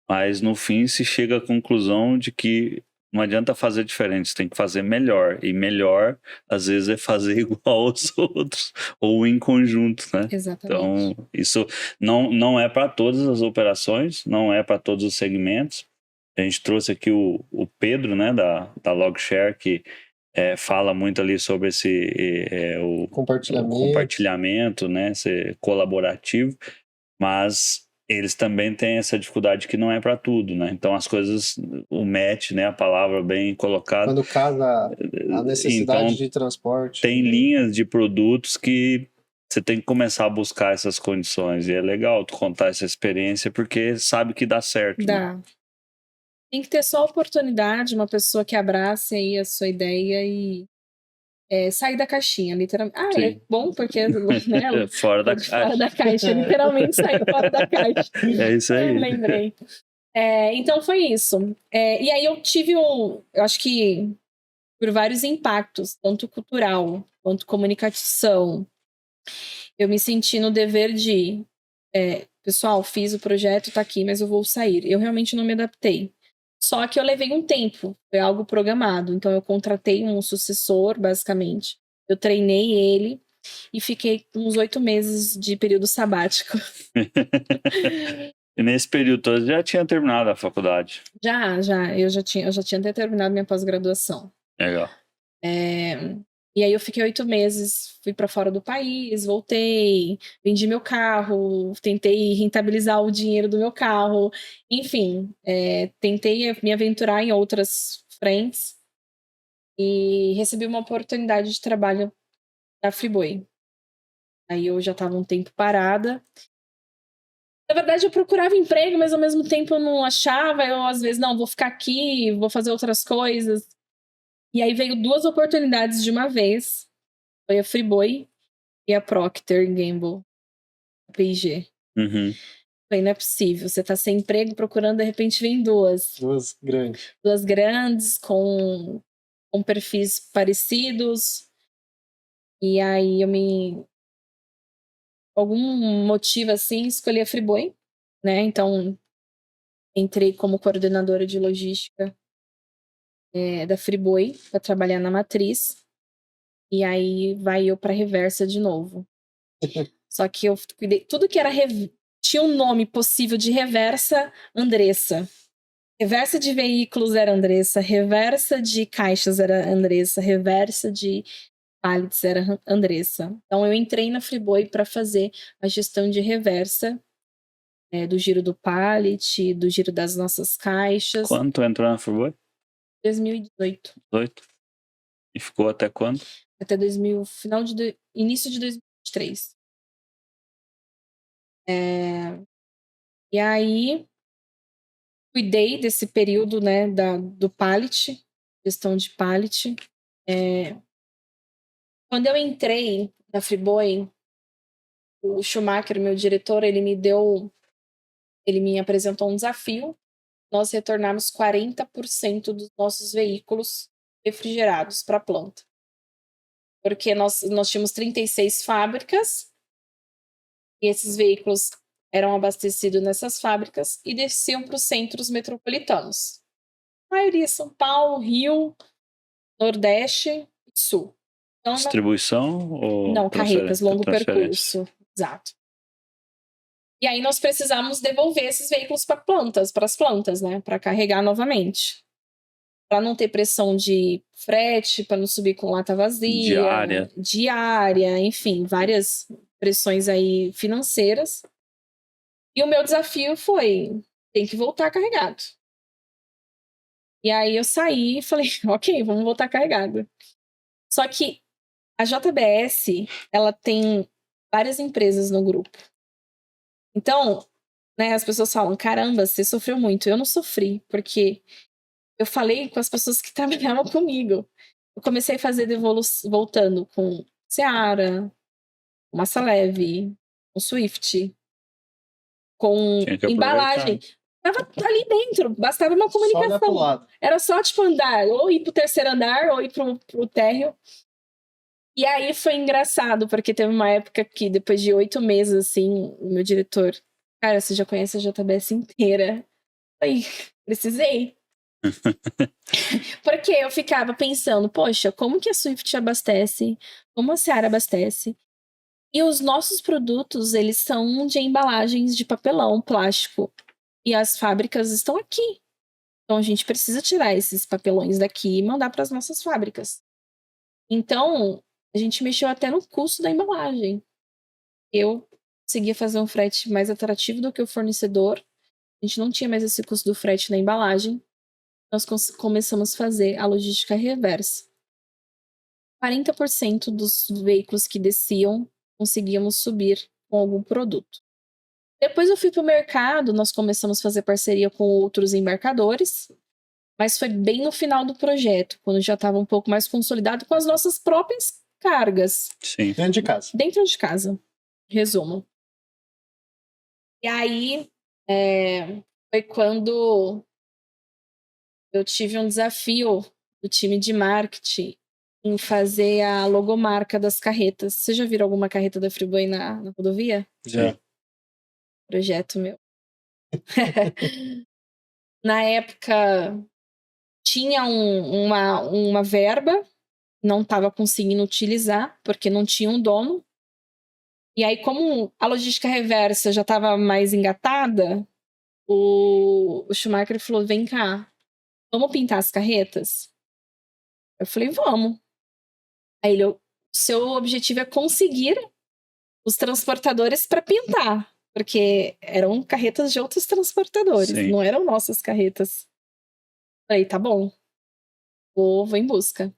mas no fim se chega à conclusão de que Não adianta fazer diferente, você tem que fazer melhor. E melhor, às vezes, é fazer igual aos outros, ou em conjunto, né? Exatamente. Então, isso não é para todas as operações, não é para todos os segmentos. A gente trouxe aqui o Pedro, né, da Logshare, que fala muito ali sobre o compartilhamento, né, ser colaborativo, mas eles também têm essa dificuldade que não é para tudo, né? Então as coisas, o match, né, a palavra bem colocada. Quando casa a necessidade então, de transporte. Tem linhas de produtos que você tem que começar a buscar essas condições. E é legal tu contar essa experiência porque sabe que dá certo. Dá. Né? Tem que ter só oportunidade, uma pessoa que abrace aí a sua ideia e sair da caixinha, literalmente. Sim. É bom porque né, fora da caixa. Fora da caixa, literalmente sair fora da caixa. É isso aí. Lembrei. Então foi isso. E aí eu tive eu acho que por vários impactos, tanto cultural quanto comunicação, eu me senti no dever de pessoal, fiz o projeto, tá aqui, mas eu vou sair. Eu realmente não me adaptei. Só que eu levei um tempo, foi algo programado. Então eu contratei um sucessor, basicamente. Eu treinei ele e fiquei uns 8 meses de período sabático. E nesse período todo já tinha terminado a faculdade? Já. Eu já tinha até terminado minha pós-graduação. Legal. E aí eu fiquei 8 meses, fui para fora do país, voltei, vendi meu carro, tentei rentabilizar o dinheiro do meu carro, enfim, tentei me aventurar em outras frentes e recebi uma oportunidade de trabalho da Friboi. Aí eu já estava um tempo parada. Na verdade, eu procurava emprego, mas ao mesmo tempo eu não achava. Eu, às vezes, não, vou ficar aqui, vou fazer outras coisas. E aí veio 2 oportunidades de uma vez. Foi a Friboi e a Procter & Gamble, a P&G. Uhum. Falei, não é possível. Você tá sem emprego, procurando, de repente vem 2. 2 grandes. 2 grandes, com perfis parecidos. E aí algum motivo assim, escolhi a Friboi, né? Então, entrei como coordenadora de logística da Friboi para trabalhar na matriz. E aí vai eu para Reversa de novo. Só que eu cuidei tudo que era tinha um nome possível de Reversa, Andressa. Reversa de veículos era Andressa, reversa de caixas era Andressa, reversa de pallets era Andressa. Então eu entrei na Friboi para fazer a gestão de reversa do giro do pallet, do giro das nossas caixas. Quando tu entrou na Friboi? 2018. 18? E ficou até quando? Até início de 2023. E aí cuidei desse período, né, do pallet, gestão de pallet. Quando eu entrei na Friboi, o Schumacher, meu diretor, ele me apresentou um desafio. Nós retornarmos 40% dos nossos veículos refrigerados para a planta. Porque nós tínhamos 36 fábricas e esses veículos eram abastecidos nessas fábricas e desciam para os centros metropolitanos. A maioria São Paulo, Rio, Nordeste e Sul. Então, distribuição ou não, carretas, longo percurso. Exato. E aí nós precisamos devolver esses veículos para as plantas, né? Para carregar novamente. Para não ter pressão de frete, para não subir com lata vazia. Diária, enfim, várias pressões aí financeiras. E o meu desafio foi, tem que voltar carregado. E aí eu saí e falei, ok, vamos voltar carregado. Só que a JBS, ela tem várias empresas no grupo. Então, né, as pessoas falam, caramba, você sofreu muito. Eu não sofri, porque eu falei com as pessoas que trabalhavam comigo. Eu comecei a fazer voltando com Seara, com Massa Leve, com Swift, com embalagem. Tava ali dentro, bastava uma comunicação. Era só, tipo, andar, ou ir pro terceiro andar, ou ir pro térreo. E aí foi engraçado, porque teve uma época que, depois de 8 meses, assim, o meu diretor, cara, você já conhece a JBS inteira. Aí, precisei. Porque eu ficava pensando, poxa, como que a Swift abastece? Como a Seara abastece? E os nossos produtos, eles são de embalagens de papelão, plástico. E as fábricas estão aqui. Então a gente precisa tirar esses papelões daqui e mandar para as nossas fábricas. Então, a gente mexeu até no custo da embalagem. Eu conseguia fazer um frete mais atrativo do que o fornecedor. A gente não tinha mais esse custo do frete na embalagem. Nós começamos a fazer a logística reversa. 40% dos veículos que desciam conseguíamos subir com algum produto. Depois eu fui para o mercado, nós começamos a fazer parceria com outros embarcadores, mas foi bem no final do projeto, quando já estava um pouco mais consolidado com as nossas próprias cargas. Sim. Dentro de casa. Dentro de casa. Resumo. E aí, foi quando eu tive um desafio do time de marketing em fazer a logomarca das carretas. Você já viram alguma carreta da Friboi na rodovia? Já. Projeto meu. Na época, tinha uma verba, não estava conseguindo utilizar, porque não tinha um dono. E aí, como a logística reversa já estava mais engatada, o Schumacher falou, vem cá, vamos pintar as carretas? Eu falei, vamos. Aí ele, seu objetivo é conseguir os transportadores para pintar, porque eram carretas de outros transportadores, Sim. não eram nossas carretas. Falei, tá bom, vou em busca.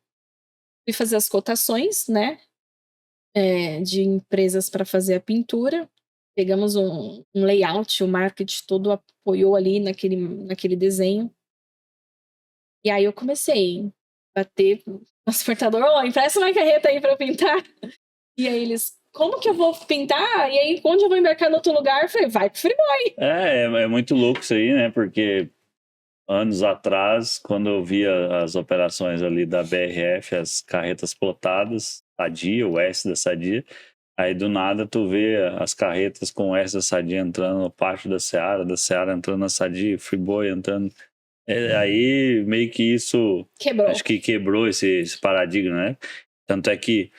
Fui fazer as cotações, né, de empresas para fazer a pintura. Pegamos um layout, o marketing todo apoiou ali naquele desenho. E aí eu comecei a bater no transportador, empresta uma carreta aí para eu pintar. E aí eles, como que eu vou pintar? E aí, onde eu vou embarcar no outro lugar? Eu falei, vai pro Friboi. É muito louco isso aí, né? Porque anos atrás, quando eu via as operações ali da BRF, as carretas plotadas, Sadia, o S da Sadia, aí do nada tu vê as carretas com o S da Sadia entrando no pátio da Seara entrando na Sadia, Friboi entrando. Aí meio que isso Quebrou. acho que quebrou esse paradigma, né? Tanto é que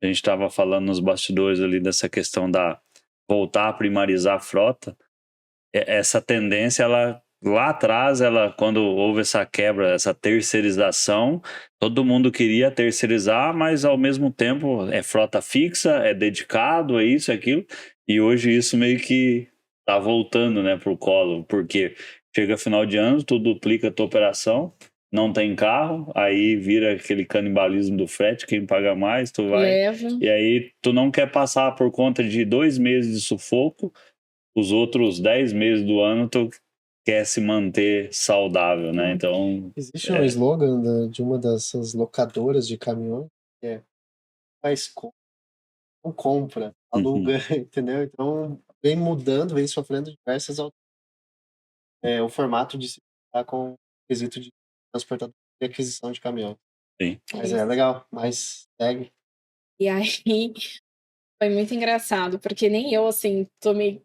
a gente estava falando nos bastidores ali dessa questão da voltar a primarizar a frota. Essa tendência, ela lá atrás, quando houve essa quebra, essa terceirização, todo mundo queria terceirizar, mas ao mesmo tempo é frota fixa, é dedicado, é isso, é aquilo. E hoje isso meio que tá voltando, né, pro colo, porque chega final de ano, tu duplica a tua operação, não tem carro, aí vira aquele canibalismo do frete, quem paga mais, tu vai. Leva. E aí tu não quer passar por conta de 2 meses de sufoco, os outros 10 meses do ano tu quer se manter saudável, né? Então... Existe um slogan de uma dessas locadoras de caminhões, que é faz não compra, aluga, entendeu? Então vem mudando, vem sofrendo diversas o formato de se lidar com o quesito de transportador e aquisição de caminhão. Sim. Mas é legal, mas segue. E aí foi muito engraçado, porque nem eu, assim, tomei.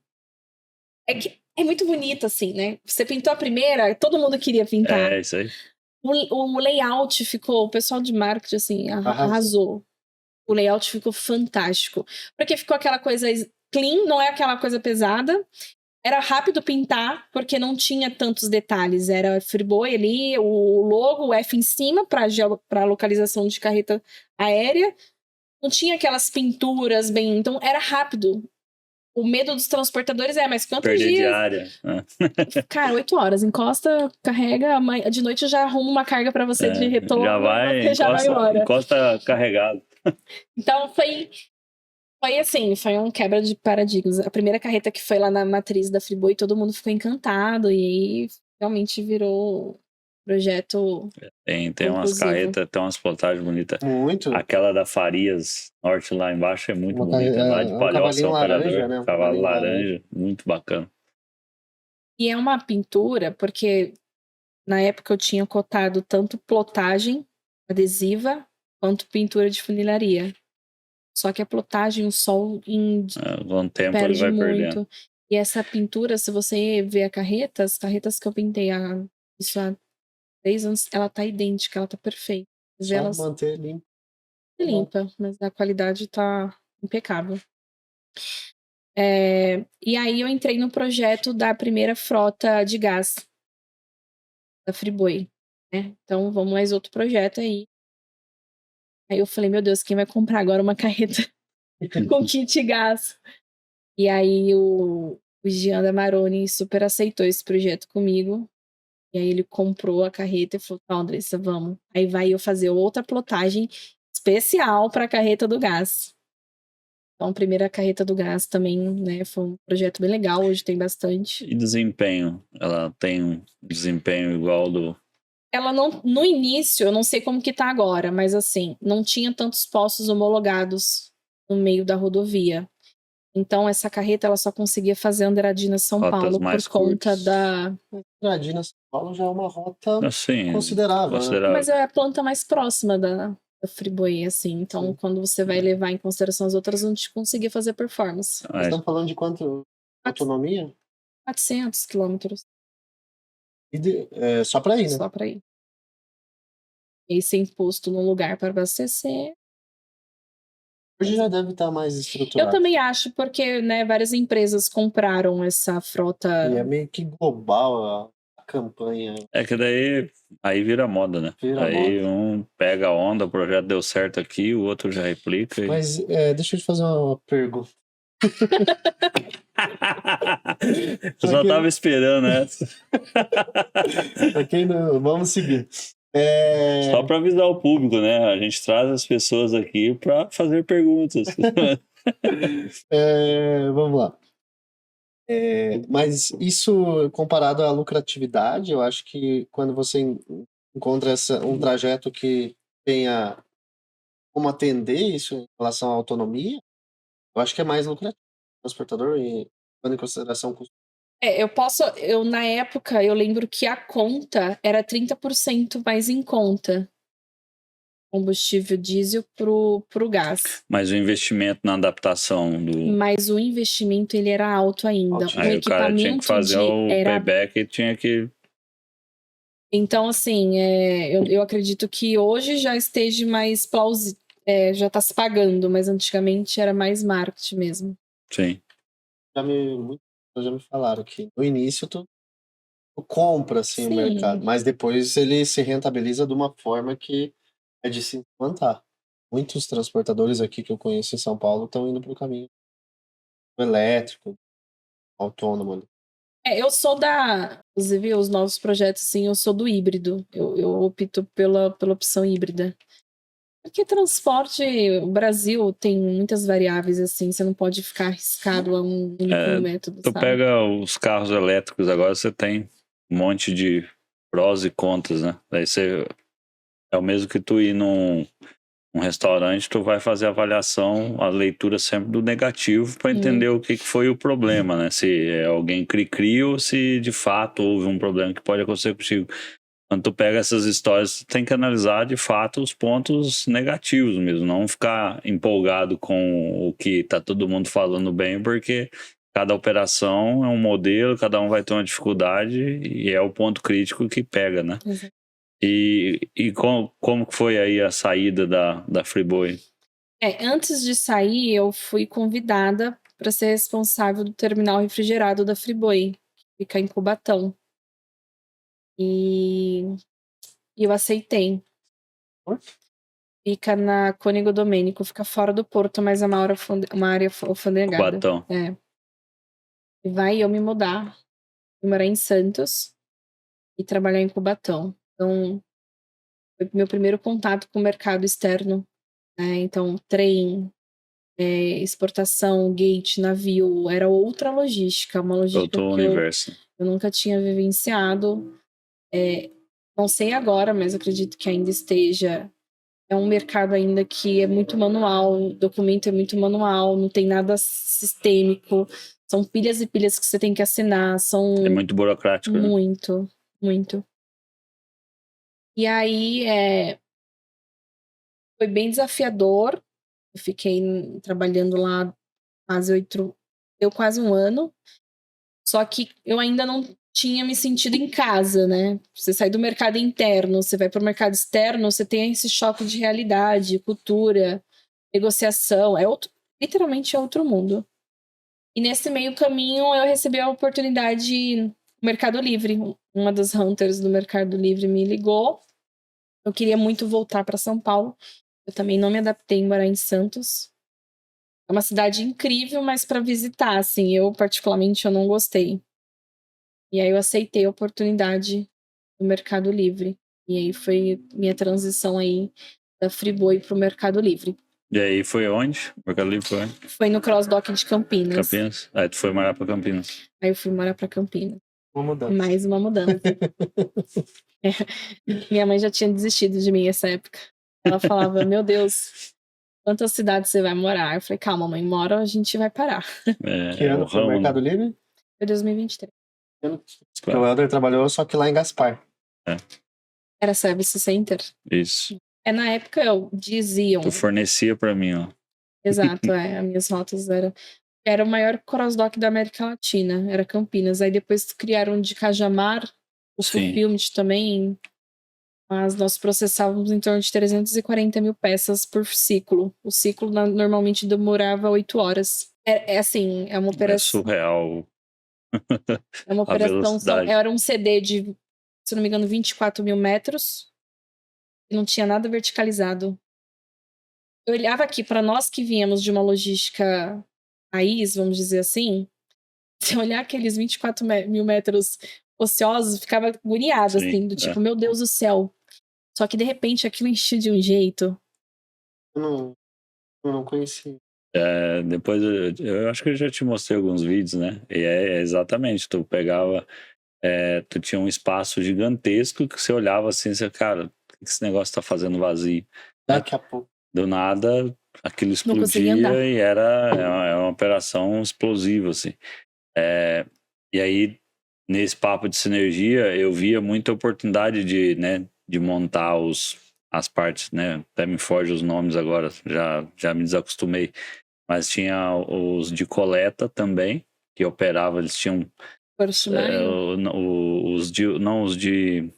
É que é muito bonito, assim, né? Você pintou a primeira, todo mundo queria pintar. É isso aí. O layout ficou, o pessoal de marketing, assim, arrasou. O layout ficou fantástico. Porque ficou aquela coisa clean, não é aquela coisa pesada. Era rápido pintar, porque não tinha tantos detalhes. Era Friboi ali, o logo, o F em cima, para localização de carreta aérea. Não tinha aquelas pinturas bem... Então, era rápido. O medo dos transportadores mas quantos Perder dias? diária. Cara, 8 horas. Encosta, carrega, de noite eu já arrumo uma carga para você de retorno. Já vai, já vai embora. encosta carregado. Então, foi assim, foi um quebra de paradigmas. A primeira carreta que foi lá na matriz da Friboi, todo mundo ficou encantado. E aí, realmente virou projeto. Tem umas carretas, tem umas plotagens bonitas. Muito. Aquela da Farias Norte lá embaixo é muito bonita. Lá de Palhoça, um laranja, né? Cavalo laranja, muito bacana. E é uma pintura, porque na época eu tinha cotado tanto plotagem adesiva quanto pintura de funilaria. Só que a plotagem, o sol com o tempo perde ele vai muito. perdendo. E essa pintura, se você ver as carretas que eu pintei isso há 3 anos, ela tá idêntica, ela tá perfeita. Mas Só ela manter limpo. é limpa, mas a qualidade tá impecável. E aí eu entrei no projeto da primeira frota de gás da Friboi, né? Então vamos mais outro projeto aí. Aí eu falei, meu Deus, quem vai comprar agora uma carreta com kit gás? E aí o Jean da Maroni super aceitou esse projeto comigo. E aí ele comprou a carreta e falou, tá, Andressa, vamos. Aí vai eu fazer outra plotagem especial para a carreta do gás. Então, a primeira carreta do gás também, né, foi um projeto bem legal, hoje tem bastante. E desempenho? Ela tem um desempenho igual do... Ela não, no início, eu não sei como que tá agora, mas assim, não tinha tantos postos homologados no meio da rodovia. Então, essa carreta, ela só conseguia fazer Andradina São Rotas Paulo mais por conta curtas. da... Andradina São Paulo já é uma rota Assim, considerável, né? considerável. Mas é a planta mais próxima da Friboi, assim. Então, quando você vai levar em consideração as outras, não te conseguia fazer performance. Nós estamos falando de quanto autonomia? 400 quilômetros Só para ir, né? só para ir. E aí, sem posto num lugar para abastecer. Hoje já deve estar mais Eu estruturado. também acho, porque, né, várias empresas compraram essa frota. E é meio que global a campanha. É que daí aí vira moda, né? Vira aí moda. um pega a onda, o projeto deu certo aqui, o outro já replica. E... Mas deixa eu te fazer uma pergunta. Eu só tava esperando essa. Pra quem não... Vamos seguir. Só para avisar o público, né? A gente traz as pessoas aqui para fazer perguntas. Vamos lá. Mas isso, comparado à lucratividade, eu acho que quando você encontra um trajeto que tenha como atender isso em relação à autonomia, eu acho que é mais lucrativo. O transportador, levando em consideração o custo. Na época, eu lembro que a conta era 30% mais em conta. Combustível diesel pro gás. Mas o investimento na adaptação do... Mas o investimento, ele era alto ainda. Aí o cara tinha que fazer o payback e tinha que... Então, assim, eu acredito que hoje já esteja mais plausível, já está se pagando, mas antigamente era mais marketing mesmo. Sim. Muitos já me falaram que no início tu compra assim, o mercado, mas depois ele se rentabiliza de uma forma que é de se implantar. Muitos transportadores aqui que eu conheço em São Paulo estão indo para o caminho elétrico, autônomo. Eu sou inclusive os novos projetos, sim, eu sou do híbrido. Eu opto pela opção híbrida. Porque transporte, o Brasil tem muitas variáveis, assim, você não pode ficar arriscado a um único método, Tu sabe? pega os carros elétricos agora, você tem um monte de prós e contras, né? Daí você... É o mesmo que tu ir num restaurante, tu vai fazer a avaliação, a leitura sempre do negativo para entender o que foi o problema, né? Se é alguém cri-cri ou se de fato houve um problema que pode acontecer contigo. Quando tu pega essas histórias, tu tem que analisar de fato os pontos negativos mesmo, não ficar empolgado com o que tá todo mundo falando bem, porque cada operação é um modelo, cada um vai ter uma dificuldade e é o ponto crítico que pega, né? Exato. E como foi aí a saída da Friboi? Antes de sair, eu fui convidada para ser responsável do terminal refrigerado da Friboi, que fica em Cubatão. E eu aceitei. Fica na Cônego Domênico, fica fora do porto, mas é uma área alfandegada. Cubatão. E vai eu me mudar, morar em Santos e trabalhar em Cubatão. Então, foi meu primeiro contato com o mercado externo, né? Então, trem, exportação, gate, navio, era outra logística, uma logística Outro que universo. eu nunca tinha vivenciado. Não sei agora, mas acredito que ainda esteja. É um mercado ainda que é muito manual, o documento é muito manual, não tem nada sistêmico, são pilhas e pilhas que você tem que assinar, É muito burocrático, né? Muito, muito. E aí, foi bem desafiador, eu fiquei trabalhando lá quase 1 ano, só que eu ainda não tinha me sentido em casa, né? Você sai do mercado interno, você vai para o mercado externo, você tem esse choque de realidade, cultura, negociação. Literalmente é outro mundo. E nesse meio caminho eu recebi a oportunidade no Mercado Livre. Uma das hunters do Mercado Livre me ligou. Eu queria muito voltar para São Paulo. Eu também não me adaptei em morar em Santos. É uma cidade incrível, mas para visitar, assim, eu particularmente eu não gostei. E aí eu aceitei a oportunidade do Mercado Livre. E aí foi minha transição aí da Friboi pro Mercado Livre. E aí foi onde? Mercado Livre foi onde? Foi no CrossDock de Campinas. Campinas? Aí tu foi morar pra Campinas. Aí eu fui morar pra Campinas. Uma mudança. Mais uma mudança. Minha mãe já tinha desistido de mim nessa época. Ela falava, meu Deus, quantas cidades você vai morar? Eu falei, calma, mãe, mora, a gente vai parar. Que ano foi o Mercado Livre? Foi 2023. Porque o Helder trabalhou só que lá em Gaspar. Era Service Center. Isso. Na época diziam... Tu fornecia pra mim, ó. Exato, as minhas rotas era o maior crossdock da América Latina, era Campinas. Aí depois criaram de Cajamar, o Fulfillment também, mas nós processávamos em torno de 340 mil peças por ciclo. O ciclo normalmente demorava 8 horas. Assim, é uma operação... É surreal. É uma operação... Era um CD de, se não me engano, 24 mil metros. E não tinha nada verticalizado. Eu olhava aqui, para nós que viemos de uma logística raiz, vamos dizer assim, se olhar aqueles 24 mil metros ociosos, ficava agoniado, assim, do tipo, meu Deus do céu. Só que, de repente, aquilo enchia de um jeito. Eu não conheci. Depois, eu acho que eu já te mostrei alguns vídeos, né? E exatamente, tu pegava, tu tinha um espaço gigantesco que você olhava assim, você, cara, o que esse negócio tá fazendo vazio? Daqui a pouco. Do nada, aquilo explodia e é uma operação explosiva, assim. E aí, nesse papo de sinergia, eu via muita oportunidade de montar as partes, né? Até me foge os nomes agora, já me desacostumei. Mas tinha os de coleta também, que operava, eles tinham os de...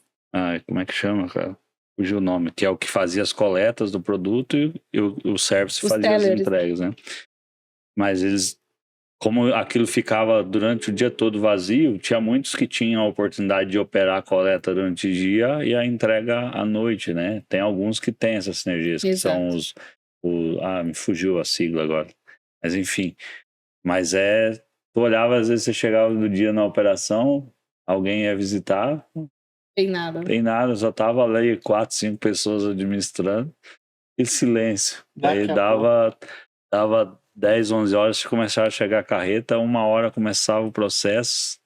como é que chama, cara? Fugiu o nome, que é o que fazia as coletas do produto e o service fazia as entregas, né? Mas eles, como aquilo ficava durante o dia todo vazio, tinha muitos que tinham a oportunidade de operar a coleta durante o dia e a entrega à noite, né? Tem alguns que têm essas sinergias, que são me fugiu a sigla agora. Mas enfim, tu olhava, às vezes você chegava no dia na operação, alguém ia visitar, Tem nada, só tava ali 4, 5 pessoas administrando e silêncio. Daí dava 10, 11 horas, começava a chegar a carreta, 1 hora começava o processo,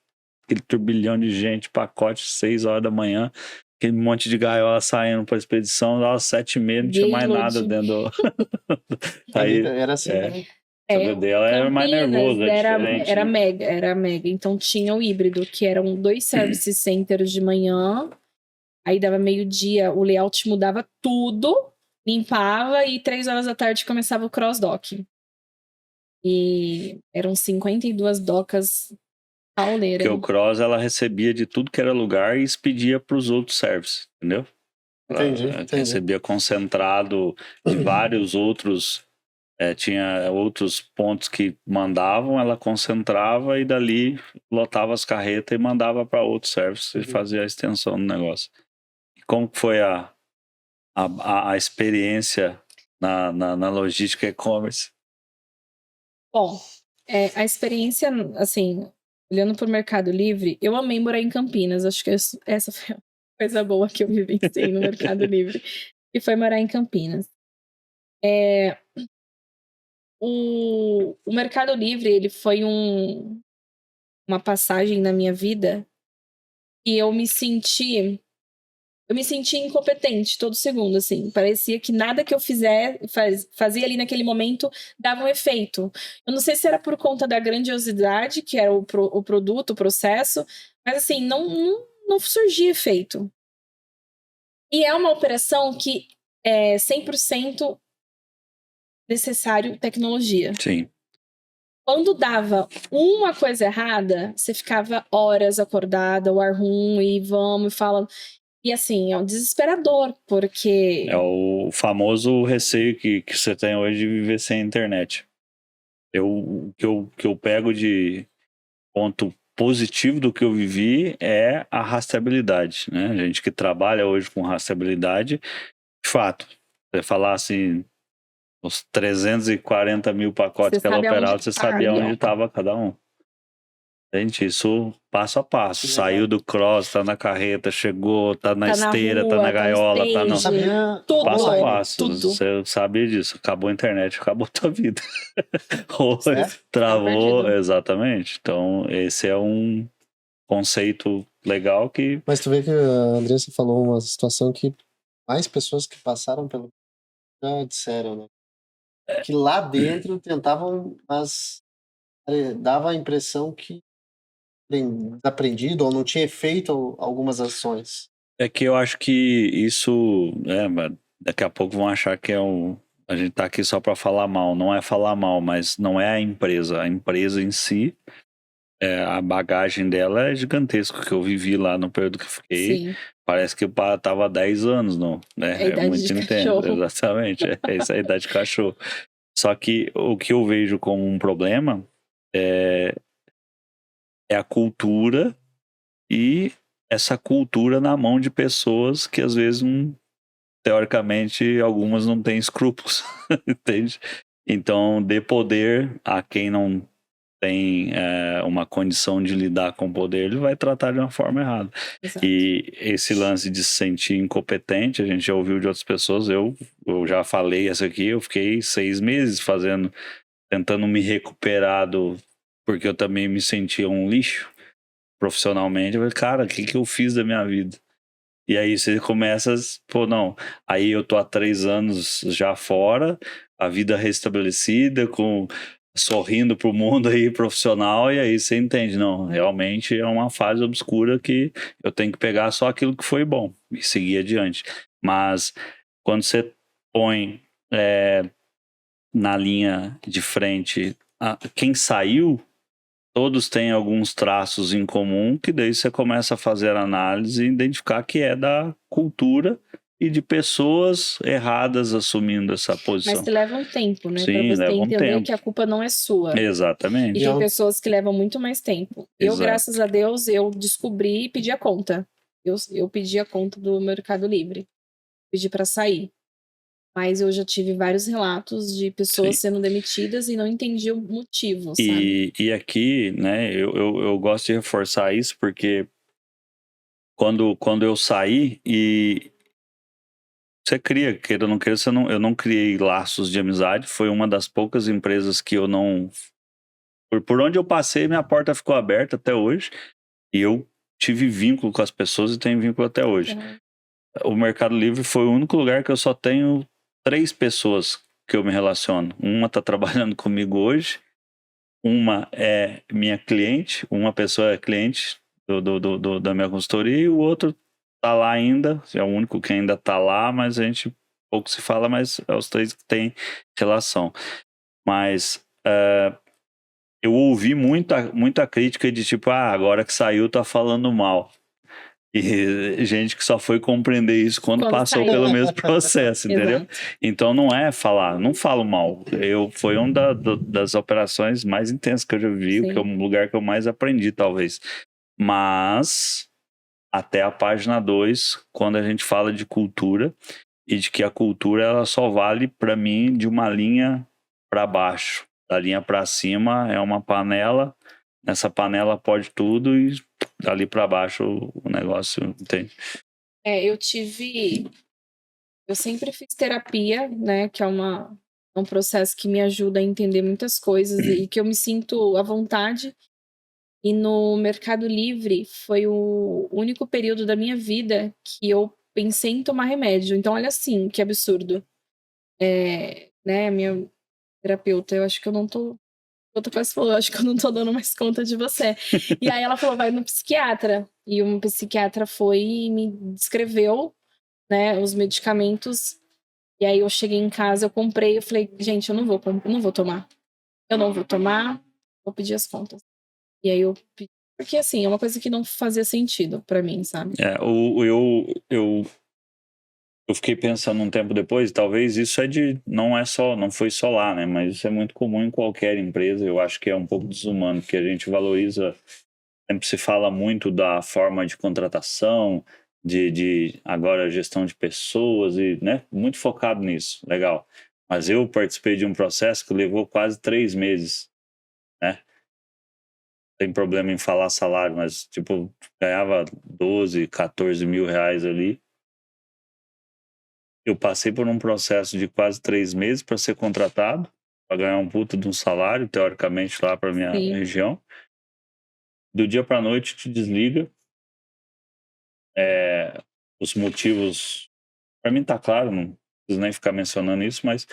aquele turbilhão de gente, pacote, 6 horas da manhã, aquele monte de gaiola saindo para expedição, dava 7h30, não tinha mais nada dentro do... Aí, era assim, né? Dela era mais nervosa, era mega. Então tinha o híbrido, que eram 2 service centers de manhã, aí dava meio-dia, o layout mudava tudo, limpava e 3 horas da tarde começava o cross-dock. E eram 52 docas pauleiras. Porque o cross, ela recebia de tudo que era lugar e expedia para os outros services, entendeu? Entendi. Recebia concentrado de vários outros... tinha outros pontos que mandavam, ela concentrava e dali lotava as carretas e mandava para outros serviços e fazia a extensão do negócio. E como foi a experiência na logística e-commerce? Bom, a experiência, assim, olhando para o Mercado Livre, eu amei morar em Campinas. Acho que essa foi a coisa boa que eu vivenciei no Mercado Livre, e foi morar em Campinas. O Mercado Livre, ele foi uma passagem na minha vida e eu me senti incompetente todo segundo, assim. Parecia que nada que eu fazia ali naquele momento dava um efeito. Eu não sei se era por conta da grandiosidade, que era o produto, o processo, mas assim, não surgia efeito. E é uma operação que é 100% necessário tecnologia. Sim. Quando dava uma coisa errada, você ficava horas acordada, o ar ruim, e vamos, e fala. E assim, é um desesperador, porque... É o famoso receio que você tem hoje de viver sem internet. O que eu pego de ponto positivo do que eu vivi é a rastreabilidade, né? A gente que trabalha hoje com rastreabilidade, de fato, você falar assim, os 340 mil pacotes que ela operava, você sabia onde estava cada um. Gente, isso passo a passo. Saiu do cross, tá na carreta, chegou, tá na esteira, tá na gaiola, tá no... Tudo, passo a passo. tudo. Você sabia disso. Acabou a internet, acabou a tua vida. Ou Certo? travou, exatamente. Então, esse é um conceito legal que... Mas tu vê que a Andressa falou uma situação que mais pessoas que passaram pelo já disseram, né? Que lá dentro tentavam, mas dava a impressão que desaprendido ou não tinha feito algumas ações. É que eu acho que isso, daqui a pouco vão achar que a gente tá aqui só para falar mal. Não é falar mal, mas não é a empresa. A empresa em si, a bagagem dela é gigantesca. Que eu vivi lá no período que eu fiquei. Sim. Parece que eu tava há 10 anos, não, né? É a idade muito de intenso, cachorro. exatamente. Essa é a idade de cachorro. Só que o que eu vejo como um problema é a cultura e essa cultura na mão de pessoas que às vezes teoricamente algumas não têm escrúpulos, entende? Então, dê poder a quem não tem uma condição de lidar com o poder, ele vai tratar de uma forma errada. Exato. E esse lance de se sentir incompetente, a gente já ouviu de outras pessoas, eu já falei essa aqui, eu fiquei 6 meses tentando me recuperar porque eu também me sentia um lixo profissionalmente. Eu falei, cara, o que eu fiz da minha vida? E aí você começa, pô, não, aí eu tô há 3 anos já fora, a vida restabelecida, sorrindo pro mundo aí profissional, e aí você entende, não, realmente é uma fase obscura que eu tenho que pegar só aquilo que foi bom e seguir adiante. Mas quando você põe na linha de frente quem saiu, todos têm alguns traços em comum, que daí você começa a fazer análise e identificar que é da cultura e de pessoas erradas assumindo essa posição. Mas que leva um tempo, né? Sim, pra você leva um entender tempo. que a culpa não é sua. Exatamente. E tem pessoas que levam muito mais tempo. Eu, Exato. graças a Deus, eu descobri e pedi a conta. Eu pedi a conta do Mercado Livre. Pedi para sair. Mas eu já tive vários relatos de pessoas sendo demitidas e não entendi o motivo, sabe? E aqui, né, eu gosto de reforçar isso porque quando eu saí e você cria, queira ou não queira, eu não criei laços de amizade, foi uma das poucas empresas que eu não... Por onde eu passei, minha porta ficou aberta até hoje e eu tive vínculo com as pessoas e tenho vínculo até hoje. O Mercado Livre foi o único lugar que eu só tenho 3 pessoas que eu me relaciono. Uma tá trabalhando comigo hoje, uma é minha cliente, uma pessoa é cliente da minha consultoria e o outro tá lá ainda, é o único que ainda tá lá, mas a gente pouco se fala, mas é os 3 que tem relação. Mas eu ouvi muita crítica de tipo, agora que saiu tá falando mal. E gente que só foi compreender isso quando passou saiu. pelo mesmo processo, entendeu? Exato. Então não é falar, não falo mal. Foi uma das operações mais intensas que eu já vi, que é um lugar que eu mais aprendi, talvez. Mas até a página 2, quando a gente fala de cultura e de que a cultura ela só vale para mim de uma linha para baixo. Da linha para cima é uma panela, nessa panela pode tudo e dali para baixo o negócio, entende? Eu sempre fiz terapia, né, que é um processo que me ajuda a entender muitas coisas e que eu me sinto à vontade. E no Mercado Livre foi o único período da minha vida que eu pensei em tomar remédio. Então, olha assim, que absurdo. Né, minha terapeuta, eu acho que eu não tô... Outra coisa falou, eu acho que eu não tô dando mais conta de você. E aí ela falou, vai no psiquiatra. E um psiquiatra foi e me descreveu, né, os medicamentos. E aí eu cheguei em casa, eu comprei, eu falei, gente, eu não vou tomar. Eu não vou tomar. vou pedir as contas. E aí eu pedi, porque assim, é uma coisa que não fazia sentido pra mim, sabe? Eu fiquei pensando um tempo depois, talvez isso não foi só lá, né? Mas isso é muito comum em qualquer empresa. Eu acho que é um pouco desumano, porque a gente valoriza, sempre se fala muito da forma de contratação, de agora gestão de pessoas, e, né? Muito focado nisso, legal. Mas eu participei de um processo que levou quase 3 meses, né? Tem problema em falar salário, mas tipo, ganhava 12, 14 mil reais ali. Eu passei por um processo de quase 3 meses para ser contratado, para ganhar um puta de um salário, teoricamente, lá para minha Sim. região. Do dia para noite te desliga. Os motivos, para mim tá claro, não preciso nem ficar mencionando isso, mas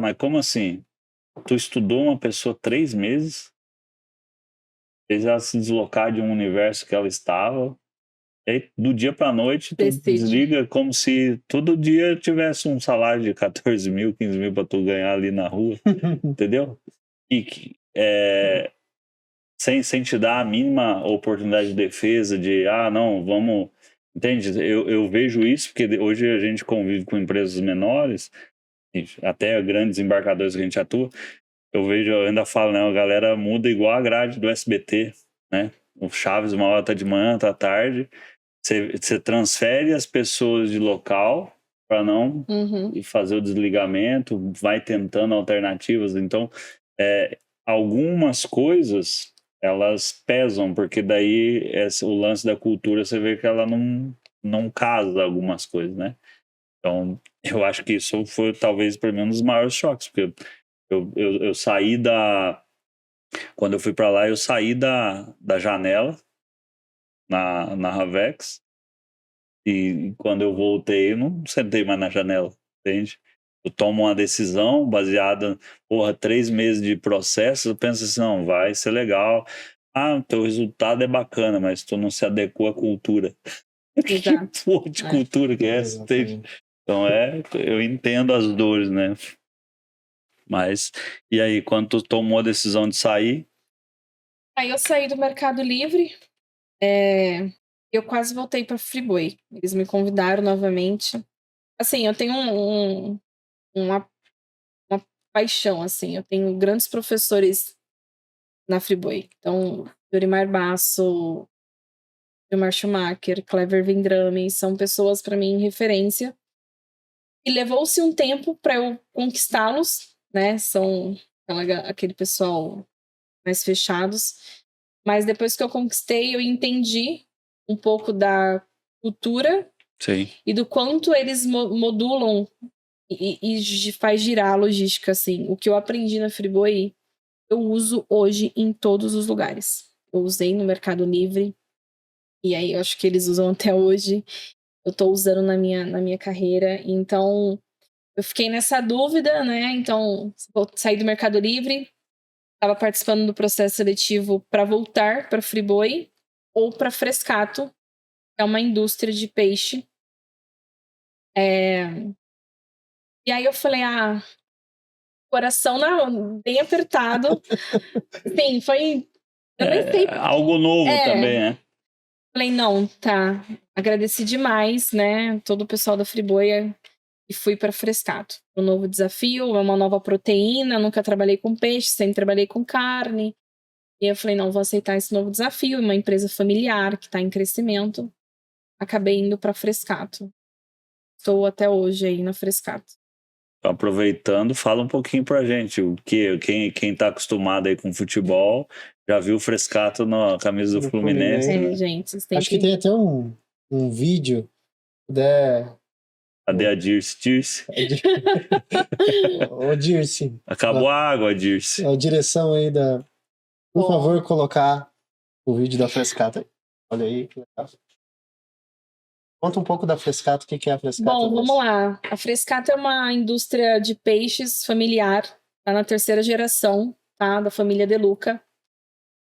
mas como assim? Tu estudou uma pessoa 3 meses, fez ela se deslocar de um universo que ela estava, e aí, do dia para noite, tu Decide. desliga como se todo dia tivesse um salário de 14 mil, 15 mil para tu ganhar ali na rua, entendeu? E sem te dar a mínima oportunidade de defesa, não, vamos... Entende? Eu vejo isso porque hoje a gente convive com empresas menores, até grandes embarcadores que a gente atua. Eu ainda falo, né? A galera muda igual a grade do SBT, né? O Chaves, uma hora tá de manhã, outra à tarde. Você transfere as pessoas de local para não fazer o desligamento, vai tentando alternativas. Então, algumas coisas, elas pesam, porque daí o lance da cultura, você vê que ela não casa algumas coisas, né? Então, eu acho que isso foi talvez para mim um dos maiores choques, porque eu saí quando eu fui para lá, eu saí da janela na Ravex, e quando eu voltei, eu não sentei mais na janela, entende? Eu tomo uma decisão baseada, 3 meses de processo, eu penso assim, não, vai ser legal. Teu resultado é bacana, mas tu não se adequou à cultura. Exato. Que porra de cultura que é essa, entende? Então eu entendo as dores, né? Mas, e aí, quando tu tomou a decisão de sair? Aí eu saí do Mercado Livre, eu quase voltei para Friboi. Eles me convidaram novamente. Assim, eu tenho uma paixão, assim. Eu tenho grandes professores na Friboi. Então, Dorimar Basso, Gilmar Schumacher, Clever Vendrame, são pessoas para mim referência. E levou-se um tempo para eu conquistá-los, né? São aquele pessoal mais fechados. Mas depois que eu conquistei, eu entendi um pouco da cultura. Sim. E do quanto eles modulam e faz girar a logística, assim. O que eu aprendi na Friboi, eu uso hoje em todos os lugares. Eu usei no Mercado Livre, e aí eu acho que eles usam até hoje. Eu tô usando na minha carreira. Então, eu fiquei nessa dúvida, né? Então, vou sair do Mercado Livre, estava participando do processo seletivo para voltar para Friboi ou para Frescato, que é uma indústria de peixe. E aí eu falei, coração bem apertado. Sim, foi... Eu nem sei. Algo novo também, né? Falei, não, tá. Agradeci demais, né? Todo o pessoal da Friboi e fui para Frescato. Um novo desafio, uma nova proteína. Nunca trabalhei com peixe, sempre trabalhei com carne. E eu falei, não, vou aceitar esse novo desafio. Uma empresa familiar que está em crescimento. Acabei indo para Frescato. Estou até hoje aí na Frescato. Aproveitando, fala um pouquinho pra gente. Quem tá acostumado aí com futebol já viu o Frescato na camisa do Fluminense. Né? Gente, acho que tem até um vídeo Cadê a Dirce? Ô, Dirce. Acabou a água, Dirce. A direção aí Por favor, colocar o vídeo da Frescato aí. Olha aí, que legal. Conta um pouco da Frescato, o que é a Frescato? Bom, vamos lá. A Frescato é uma indústria de peixes familiar, tá na 3ª geração, tá? Da família De Luca.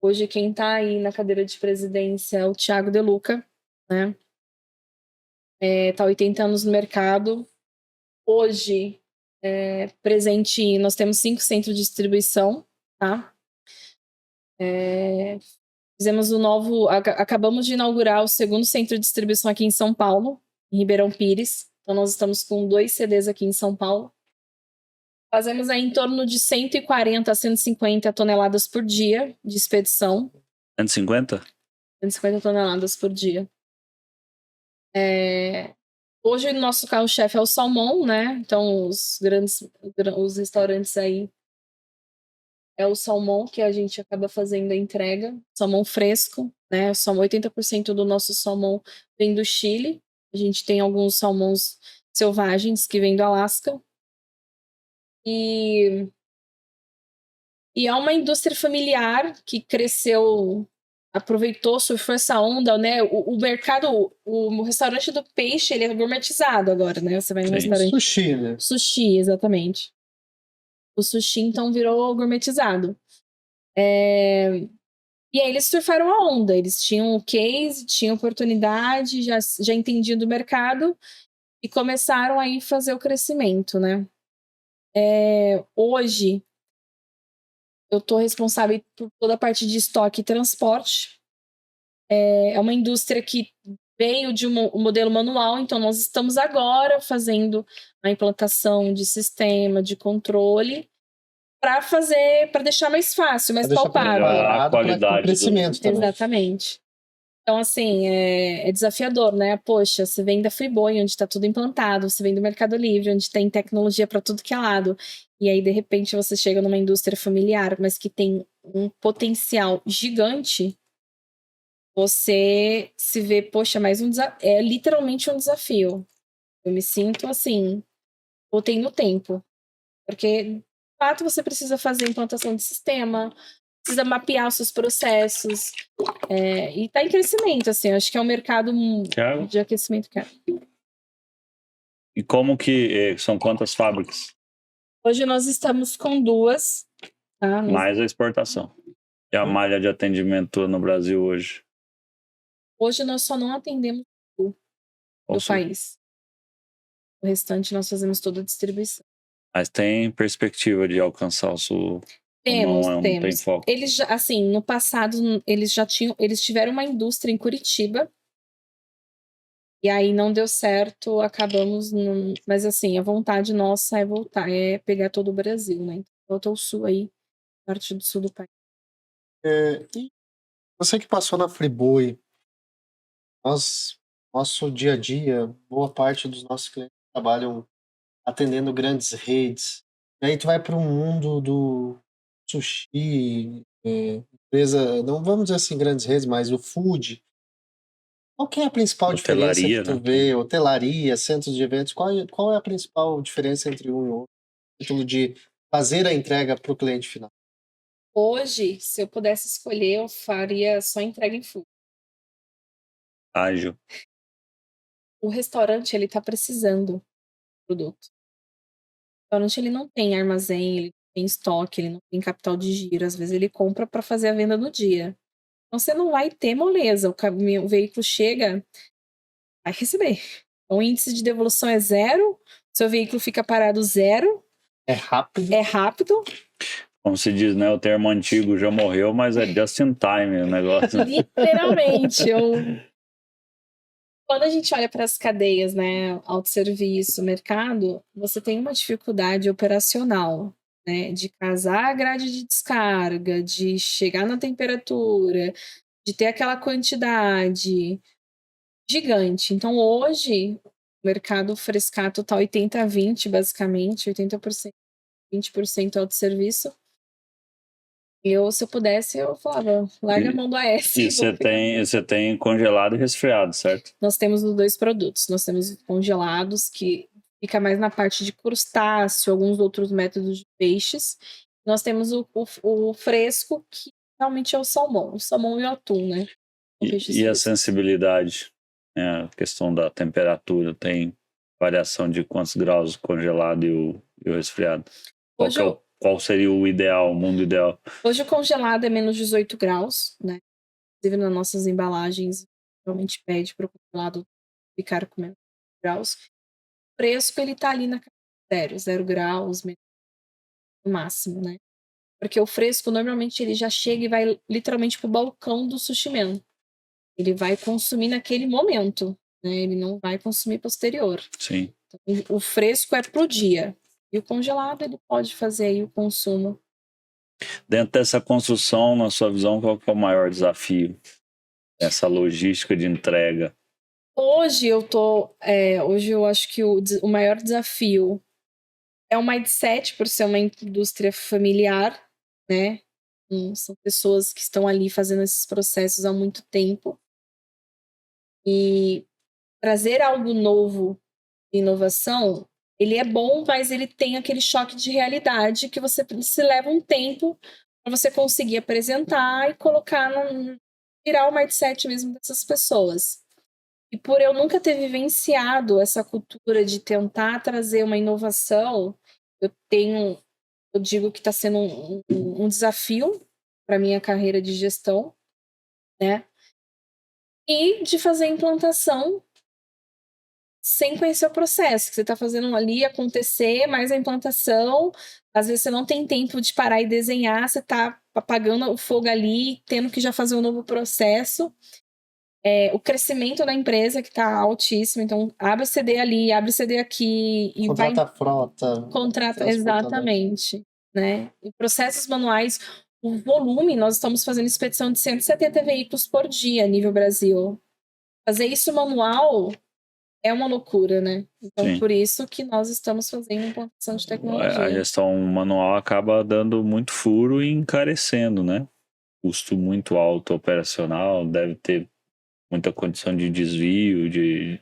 Hoje quem tá aí na cadeira de presidência é o Thiago De Luca, né? Tá 80 anos no mercado. Hoje, presente, nós temos 5 centros de distribuição, tá? Acabamos de inaugurar o segundo centro de distribuição aqui em São Paulo, em Ribeirão Pires. Então, nós estamos com 2 CDs aqui em São Paulo. Fazemos aí em torno de 140 a 150 toneladas por dia de expedição. 150? 150 toneladas por dia. Hoje, o nosso carro-chefe é o salmão, né? Então, os restaurantes aí é o salmão que a gente acaba fazendo a entrega. Salmão fresco, né? 80% do nosso salmão vem do Chile. A gente tem alguns salmões selvagens que vêm do Alasca. E é uma indústria familiar que cresceu, aproveitou, surfou essa onda, né? O mercado, o restaurante do peixe, ele é gourmetizado agora, né? Você vai no restaurante... Sushi, né? Sushi, exatamente. O sushi, então, virou gourmetizado. E aí eles surfaram a onda. Eles tinham o case, tinham oportunidade, já entendiam do mercado e começaram aí a fazer o crescimento, né? Hoje, eu estou responsável por toda a parte de estoque e transporte. É uma indústria que veio de um modelo manual, então nós estamos agora fazendo a implantação de sistema de controle para deixar mais fácil, mais palpável. Melhorar a qualidade do crescimento também. Exatamente. Então, assim, é desafiador, né? Poxa, você vem da Friboi, onde está tudo implantado, você vem do Mercado Livre, onde tem tecnologia para tudo que é lado. E aí, de repente, você chega numa indústria familiar, mas que tem um potencial gigante, você se vê, poxa, é literalmente um desafio. Eu me sinto assim, voltei no tempo. Porque, de fato, você precisa fazer implantação de sistema, precisa mapear os seus processos. E está em crescimento, assim. Acho que é um mercado de aquecimento caro. E como que são quantas fábricas? Hoje nós estamos com 2. Tá? Mais a exportação. E a malha de atendimento no Brasil hoje? Hoje nós só não atendemos o do país. O restante nós fazemos toda a distribuição. Mas tem perspectiva de alcançar o sul? Temos. Tem foco? Eles já, assim, no passado, eles tiveram uma indústria em Curitiba. E aí não deu certo, acabamos... Mas assim, a vontade nossa é voltar, é pegar todo o Brasil, né? Então, volta ao sul aí, parte do sul do país. E você que passou na Friboi, nosso dia a dia, boa parte dos nossos clientes trabalham atendendo grandes redes. E aí tu vai para um mundo do sushi, empresa, não vamos dizer assim grandes redes, mas o food. Qual que é a principal diferença que tu vê? Hotelaria, centros de eventos, qual é a principal diferença entre um e outro? Título de fazer a entrega para o cliente final. Hoje, se eu pudesse escolher, eu faria só entrega em food. Ágil. O restaurante, ele tá precisando do produto. O restaurante, ele não tem armazém, ele não tem estoque, ele não tem capital de giro. Às vezes ele compra para fazer a venda no dia. Então você não vai ter moleza. O veículo chega, vai receber. O índice de devolução é 0, seu veículo fica parado 0. É rápido. É rápido. Como se diz, né? O termo antigo já morreu, mas é just in time o negócio. Literalmente. Quando a gente olha para as cadeias, né, autosserviço, mercado, você tem uma dificuldade operacional, né, de casar a grade de descarga, de chegar na temperatura, de ter aquela quantidade gigante. Então, hoje, o mercado frescato está 80-20, basicamente, 80%, 20% autosserviço. Se eu pudesse, eu falava, larga a mão do AS. E você tem congelado e resfriado, certo? Nós temos os 2 produtos. Nós temos os congelados, que fica mais na parte de crustáceo, alguns outros métodos de peixes. Nós temos o fresco, que realmente é o salmão e o atum, né? E a sensibilidade, a questão da temperatura, tem variação de quantos graus o congelado e o resfriado? Qual seria o ideal, o mundo ideal? Hoje o congelado é menos 18 graus, né? Inclusive nas nossas embalagens, realmente pede para o congelado ficar com menos graus. O fresco, ele tá ali na 0 graus, no máximo, né? Porque o fresco, normalmente, ele já chega e vai literalmente pro balcão do sushi man. Ele vai consumir naquele momento, né? Ele não vai consumir posterior. Sim. Então, o fresco é pro dia. E o congelado, ele pode fazer aí o consumo. Dentro dessa construção, na sua visão, qual que é o maior desafio? Essa logística de entrega. Hoje eu acho que o maior desafio é o mindset, por ser uma indústria familiar, né? São pessoas que estão ali fazendo esses processos há muito tempo. E trazer algo novo, inovação, ele é bom, mas ele tem aquele choque de realidade que você se leva um tempo para você conseguir apresentar e colocar, virar o mindset mesmo dessas pessoas. E por eu nunca ter vivenciado essa cultura de tentar trazer uma inovação, eu digo que está sendo um desafio para minha carreira de gestão, né? E de fazer implantação sem conhecer o processo, que você está fazendo ali acontecer, mas a implantação, às vezes você não tem tempo de parar e desenhar, você está apagando o fogo ali, tendo que já fazer um novo processo. O crescimento da empresa que está altíssimo, então abre CD ali, abre CD aqui e Contrata frota. Contrata, exatamente, né? E processos manuais, o volume, nós estamos fazendo expedição de 170 veículos por dia a nível Brasil. Fazer isso manual é uma loucura, né? Então, Sim. por isso que nós estamos fazendo implantação de tecnologia. A gestão manual acaba dando muito furo e encarecendo, né? Custo muito alto operacional, deve ter muita condição de desvio, de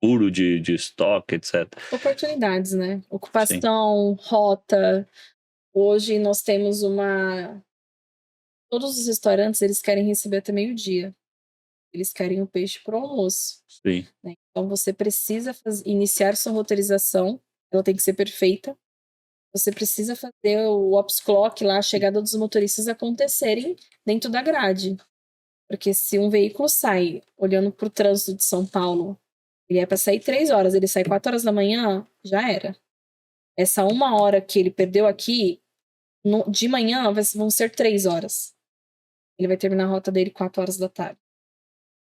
furo de estoque, etc. Oportunidades, né? Ocupação, rota. Hoje nós temos todos os restaurantes, eles querem receber até meio-dia. Eles querem o peixe para o almoço. Sim. Né? Então, você precisa iniciar sua roteirização. Ela tem que ser perfeita. Você precisa fazer o ops clock lá, a chegada dos motoristas acontecerem dentro da grade. Porque se um veículo sai olhando para o trânsito de São Paulo, ele é para sair 3 horas, ele sai 4 horas da manhã, já era. Essa 1 hora que ele perdeu aqui, de manhã vão ser 3 horas. Ele vai terminar a rota dele 4 horas da tarde.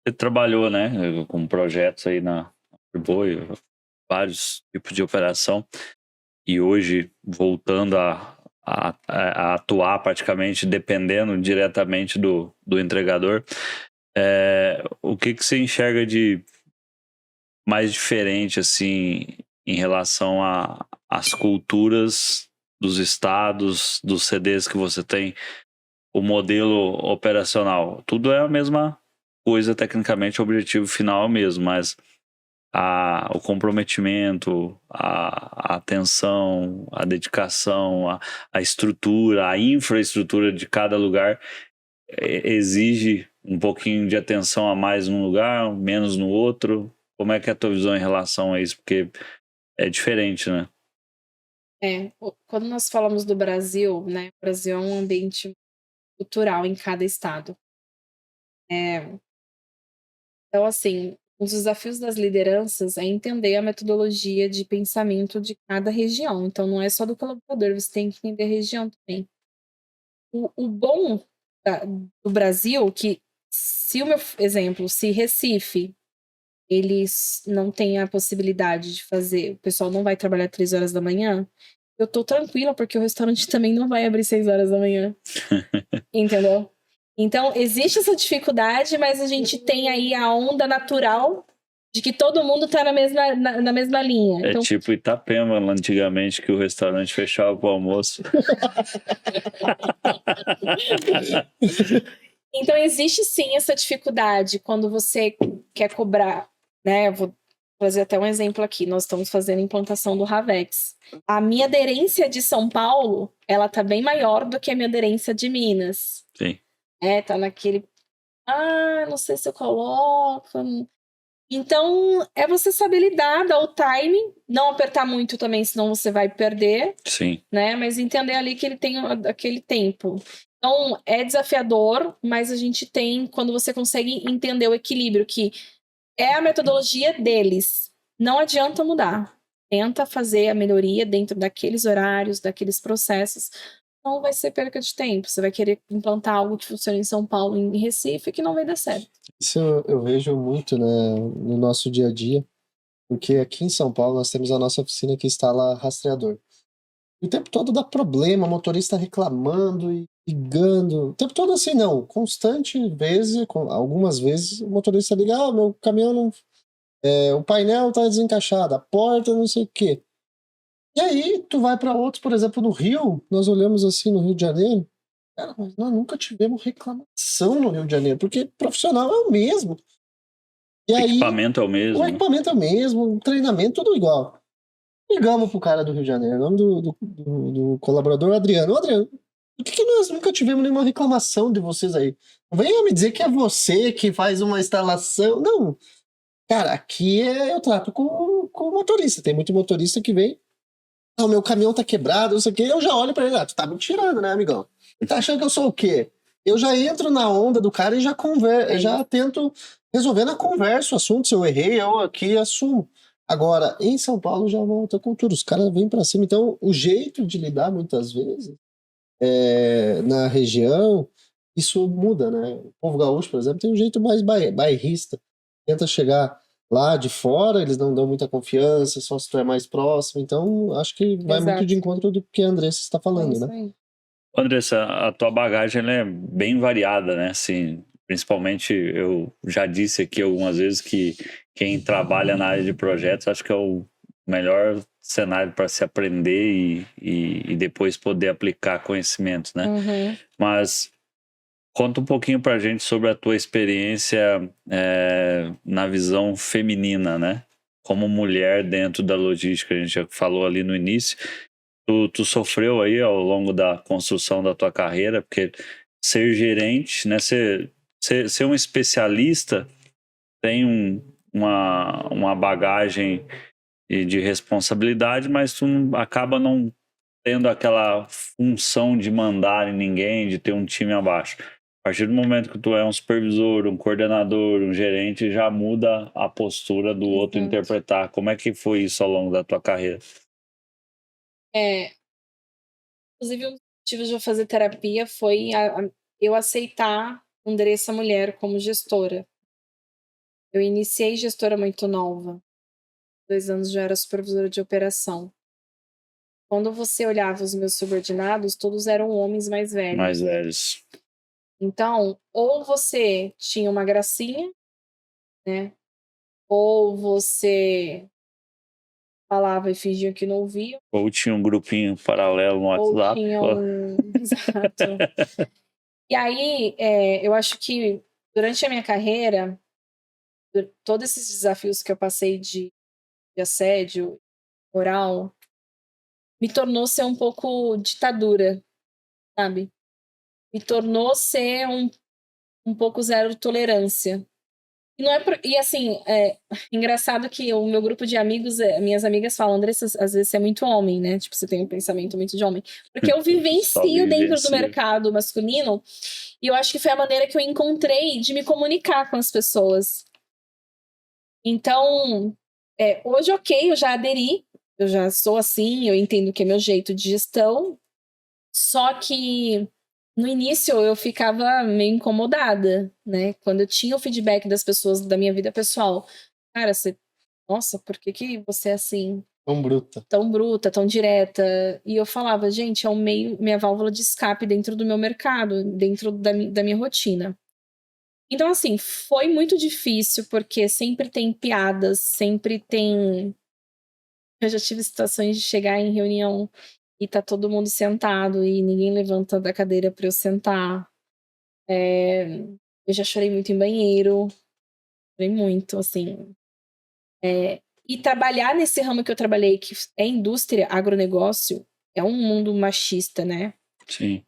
Você trabalhou, né, com projetos aí na Friboi, vários tipos de operação, e hoje voltando a atuar praticamente dependendo diretamente do entregador, o que você enxerga de mais diferente assim em relação às culturas dos estados, dos CDs que você tem, o modelo operacional? Tudo é a mesma coisa, tecnicamente o objetivo final é o mesmo, mas o comprometimento, a atenção, a dedicação, a estrutura, a infraestrutura de cada lugar exige um pouquinho de atenção a mais num lugar, menos no outro. Como é que é a tua visão em relação a isso? Porque é diferente, né? Quando nós falamos do Brasil, né? O Brasil é um ambiente cultural em cada estado. Então, assim, um dos desafios das lideranças é entender a metodologia de pensamento de cada região. Então, não é só do colaborador, você tem que entender a região também. O bom do Brasil, que se o meu exemplo, se Recife, eles não têm a possibilidade de fazer, o pessoal não vai trabalhar 3 horas da manhã, eu tô tranquila, porque o restaurante também não vai abrir 6 horas da manhã. Entendeu? Então, existe essa dificuldade, mas a gente tem aí a onda natural de que todo mundo tá na mesma linha. Então... tipo Itapema, antigamente, que o restaurante fechava pro almoço. Então, existe sim essa dificuldade quando você quer cobrar, né? Eu vou trazer até um exemplo aqui. Nós estamos fazendo a implantação do Ravex. A minha aderência de São Paulo, ela tá bem maior do que a minha aderência de Minas. Sim. Tá naquele... não sei se eu coloco... Então, é você saber lidar, dar o timing, não apertar muito também, senão você vai perder. Sim. Né? Mas entender ali que ele tem aquele tempo. Então, é desafiador, mas a gente tem, quando você consegue entender o equilíbrio, que é a metodologia deles, não adianta mudar. Tenta fazer a melhoria dentro daqueles horários, daqueles processos, não vai ser perca de tempo. Você vai querer implantar algo que funcione em São Paulo, em Recife, que não vai dar certo. Isso eu vejo muito, né, no nosso dia a dia, porque aqui em São Paulo nós temos a nossa oficina que instala rastreador. E o tempo todo dá problema, motorista reclamando e ligando. O tempo todo assim, não. Constante vezes, algumas vezes, o motorista liga, meu caminhão não. O painel tá desencaixado, a porta não sei o quê. E aí, tu vai para outros, por exemplo, no Rio, nós olhamos assim no Rio de Janeiro, cara, mas nós nunca tivemos reclamação no Rio de Janeiro, porque profissional é o mesmo. E O aí, equipamento é o o mesmo. equipamento é o mesmo, o treinamento tudo igual. Ligamos pro cara do Rio de Janeiro, o nome do colaborador Adriano. Adriano, por que nós nunca tivemos nenhuma reclamação de vocês aí? Não venha me dizer que é você que faz uma instalação. Não. Cara, aqui eu trato com o motorista. Tem muito motorista que vem. O meu caminhão tá quebrado, não sei o quê. Eu já olho pra ele, tu tá me tirando, né, amigão? Ele tá achando que eu sou o quê? Eu já entro na onda do cara e já tento resolver na conversa o assunto. Se eu errei, eu aqui assumo. Agora, em São Paulo já é uma outra cultura. Os caras vêm pra cima. Então, o jeito de lidar, muitas vezes, na região, isso muda, né? O povo gaúcho, por exemplo, tem um jeito mais bairrista. Tenta chegar lá de fora, eles não dão muita confiança, só se tu é mais próximo. Então, acho que vai muito Exato. de encontro do que a Andressa está É falando, isso né? aí. Andressa, a tua bagagem ela é bem variada, né? Assim, principalmente, eu já disse aqui algumas vezes que quem trabalha na área de projetos, acho que é o melhor cenário para se aprender e depois poder aplicar conhecimentos, né? Uhum. Mas conta um pouquinho pra gente sobre a tua experiência na visão feminina, né? Como mulher dentro da logística, a gente já falou ali no início. Tu sofreu aí ao longo da construção da tua carreira, porque ser gerente, né? Ser um especialista tem uma bagagem de responsabilidade, mas tu acaba não tendo aquela função de mandar em ninguém, de ter um time abaixo. A partir do momento que tu é um supervisor, um coordenador, um gerente, já muda a postura do outro Exato. interpretar. Como é que foi isso ao longo da tua carreira? Inclusive, um dos motivos de eu fazer terapia foi eu aceitar Andressa mulher como gestora. Eu iniciei gestora muito nova. 2 anos já era supervisora de operação. Quando você olhava os meus subordinados, todos eram homens mais velhos. Mais velhos. Então, ou você tinha uma gracinha, né? Ou você falava e fingia que não ouvia. Ou tinha um grupinho paralelo no Ou WhatsApp. tinha Exato. E aí, eu acho que durante a minha carreira, todos esses desafios que eu passei de assédio moral, me tornou ser um pouco ditadura, sabe? Me tornou ser um pouco zero tolerância. E não é e assim, engraçado que o meu grupo de amigos, minhas amigas falam, Andressa, às vezes você é muito homem, né? Tipo, você tem um pensamento muito de homem. Porque eu vivencio dentro do mercado masculino e eu acho que foi a maneira que eu encontrei de me comunicar com as pessoas. Então, hoje, ok, eu já aderi, eu já sou assim, eu entendo que é meu jeito de gestão, só que no início eu ficava meio incomodada, né? Quando eu tinha o feedback das pessoas da minha vida pessoal. Cara, nossa, por que você é assim? Tão bruta. Tão bruta, tão direta. E eu falava, gente, é um meio, minha válvula de escape dentro do meu mercado, dentro da minha rotina. Então, assim, foi muito difícil, porque sempre tem piadas, sempre tem... Eu já tive situações de chegar em reunião e tá todo mundo sentado e ninguém levanta da cadeira para eu sentar. Eu já chorei muito em banheiro. Chorei muito, assim. E trabalhar nesse ramo que eu trabalhei, que é indústria, agronegócio, é um mundo machista, né? Sim.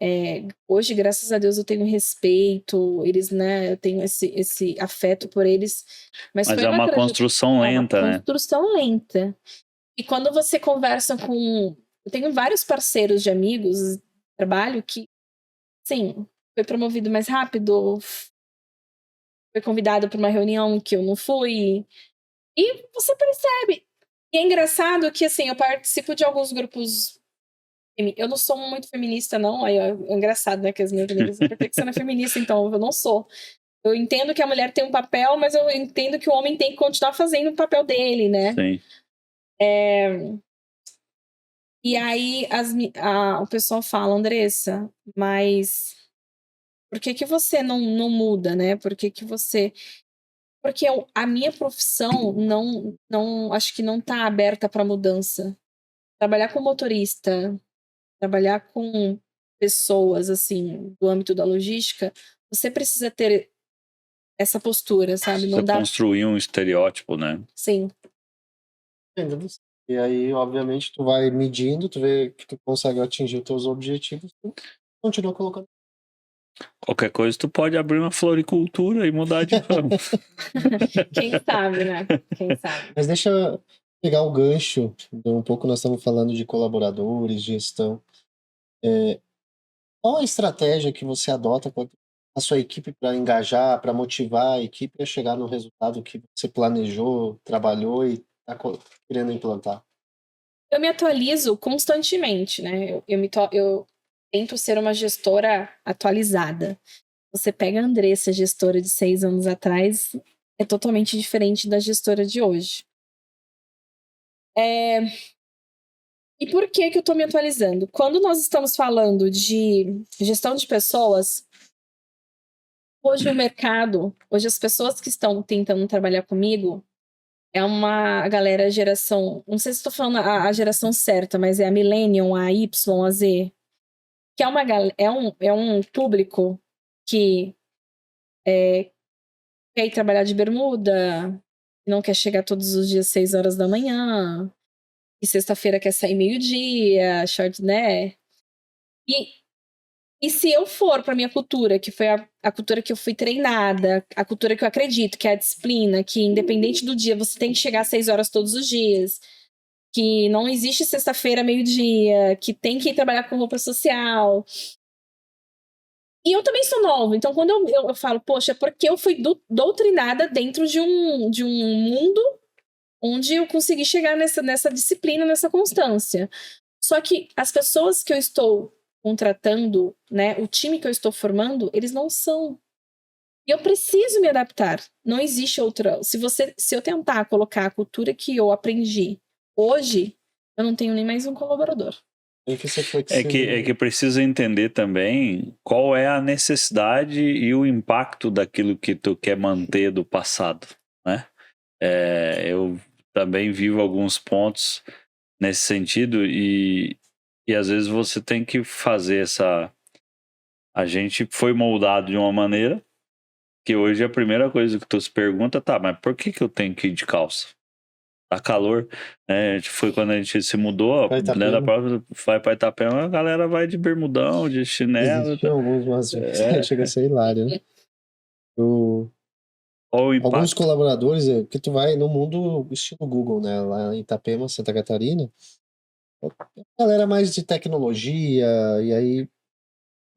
Hoje, graças a Deus, eu tenho respeito, eles, né? Eu tenho esse afeto por eles. Mas foi é uma construção lenta, né? É uma construção lenta. E quando você conversa com... Eu tenho vários parceiros de amigos, trabalho, que, sim, foi promovido mais rápido, foi convidado para uma reunião que eu não fui. E você percebe. E é engraçado que, assim, eu participo de alguns grupos Eu não sou muito feminista, não. Aí, ó, é engraçado, né? Que as minhas amigas, por que você não é feminista? Então, eu não sou. Eu entendo que a mulher tem um papel, mas eu entendo que o homem tem que continuar fazendo o papel dele, né? Sim. E aí o pessoal fala, Andressa, mas por que você não muda, né? Por que você... Porque a minha profissão não acho que não está aberta para mudança. Trabalhar com motorista, trabalhar com pessoas, assim, do âmbito da logística, você precisa ter essa postura, sabe? Não Você dá... construir um estereótipo, né? Sim. E aí, obviamente, tu vai medindo, tu vê que tu consegue atingir os teus objetivos, tu continua colocando. Qualquer coisa, tu pode abrir uma floricultura e mudar de ramo. Quem sabe, né? Quem sabe. Mas deixa eu pegar o gancho, um pouco nós estamos falando de colaboradores, gestão. Qual a estratégia que você adota com a sua equipe para engajar, para motivar a equipe a chegar no resultado que você planejou, trabalhou e está querendo implantar? Eu me atualizo constantemente, né? Eu tento ser uma gestora atualizada. Você pega a Andressa, gestora de 6 anos atrás, é totalmente diferente da gestora de hoje. E por que eu estou me atualizando? Quando nós estamos falando de gestão de pessoas, hoje o mercado, hoje as pessoas que estão tentando trabalhar comigo, é uma galera geração... Não sei se estou falando a geração certa, mas é a Millennium, a Y, a Z. Que é um público que quer ir trabalhar de bermuda, não quer chegar todos os dias 6 horas da manhã, e sexta-feira quer sair meio-dia, short, né? E se eu for para minha cultura, que foi a cultura que eu fui treinada, a cultura que eu acredito, que é a disciplina, que independente do dia você tem que chegar às 6 horas todos os dias, que não existe sexta-feira meio-dia, que tem que ir trabalhar com roupa social. E eu também sou nova, então quando eu falo, poxa, é porque eu fui doutrinada dentro de um mundo onde eu consegui chegar nessa disciplina, nessa constância. Só que as pessoas que eu estou contratando, né, o time que eu estou formando, eles não são. E eu preciso me adaptar. Não existe outra. Se eu tentar colocar a cultura que eu aprendi hoje, eu não tenho nem mais um colaborador. Tem que ser É flexível. que precisa entender também qual é a necessidade e o impacto daquilo que tu quer manter do passado, né? Eu também vivo alguns pontos nesse sentido e às vezes você tem que fazer essa... A gente foi moldado de uma maneira que hoje a primeira coisa que tu se pergunta, tá, mas por que eu tenho que ir de calça? Tá calor, né? Foi quando a gente se mudou, Pra Itapema. dentro da prova, vai pra Itapema, a galera vai de bermudão, de chinelo. Existem alguns, mas chega a ser hilário, né? Qual o impacto? Alguns colaboradores, que tu vai no mundo estilo Google, né? Lá em Itapema, Santa Catarina, a galera mais de tecnologia, e aí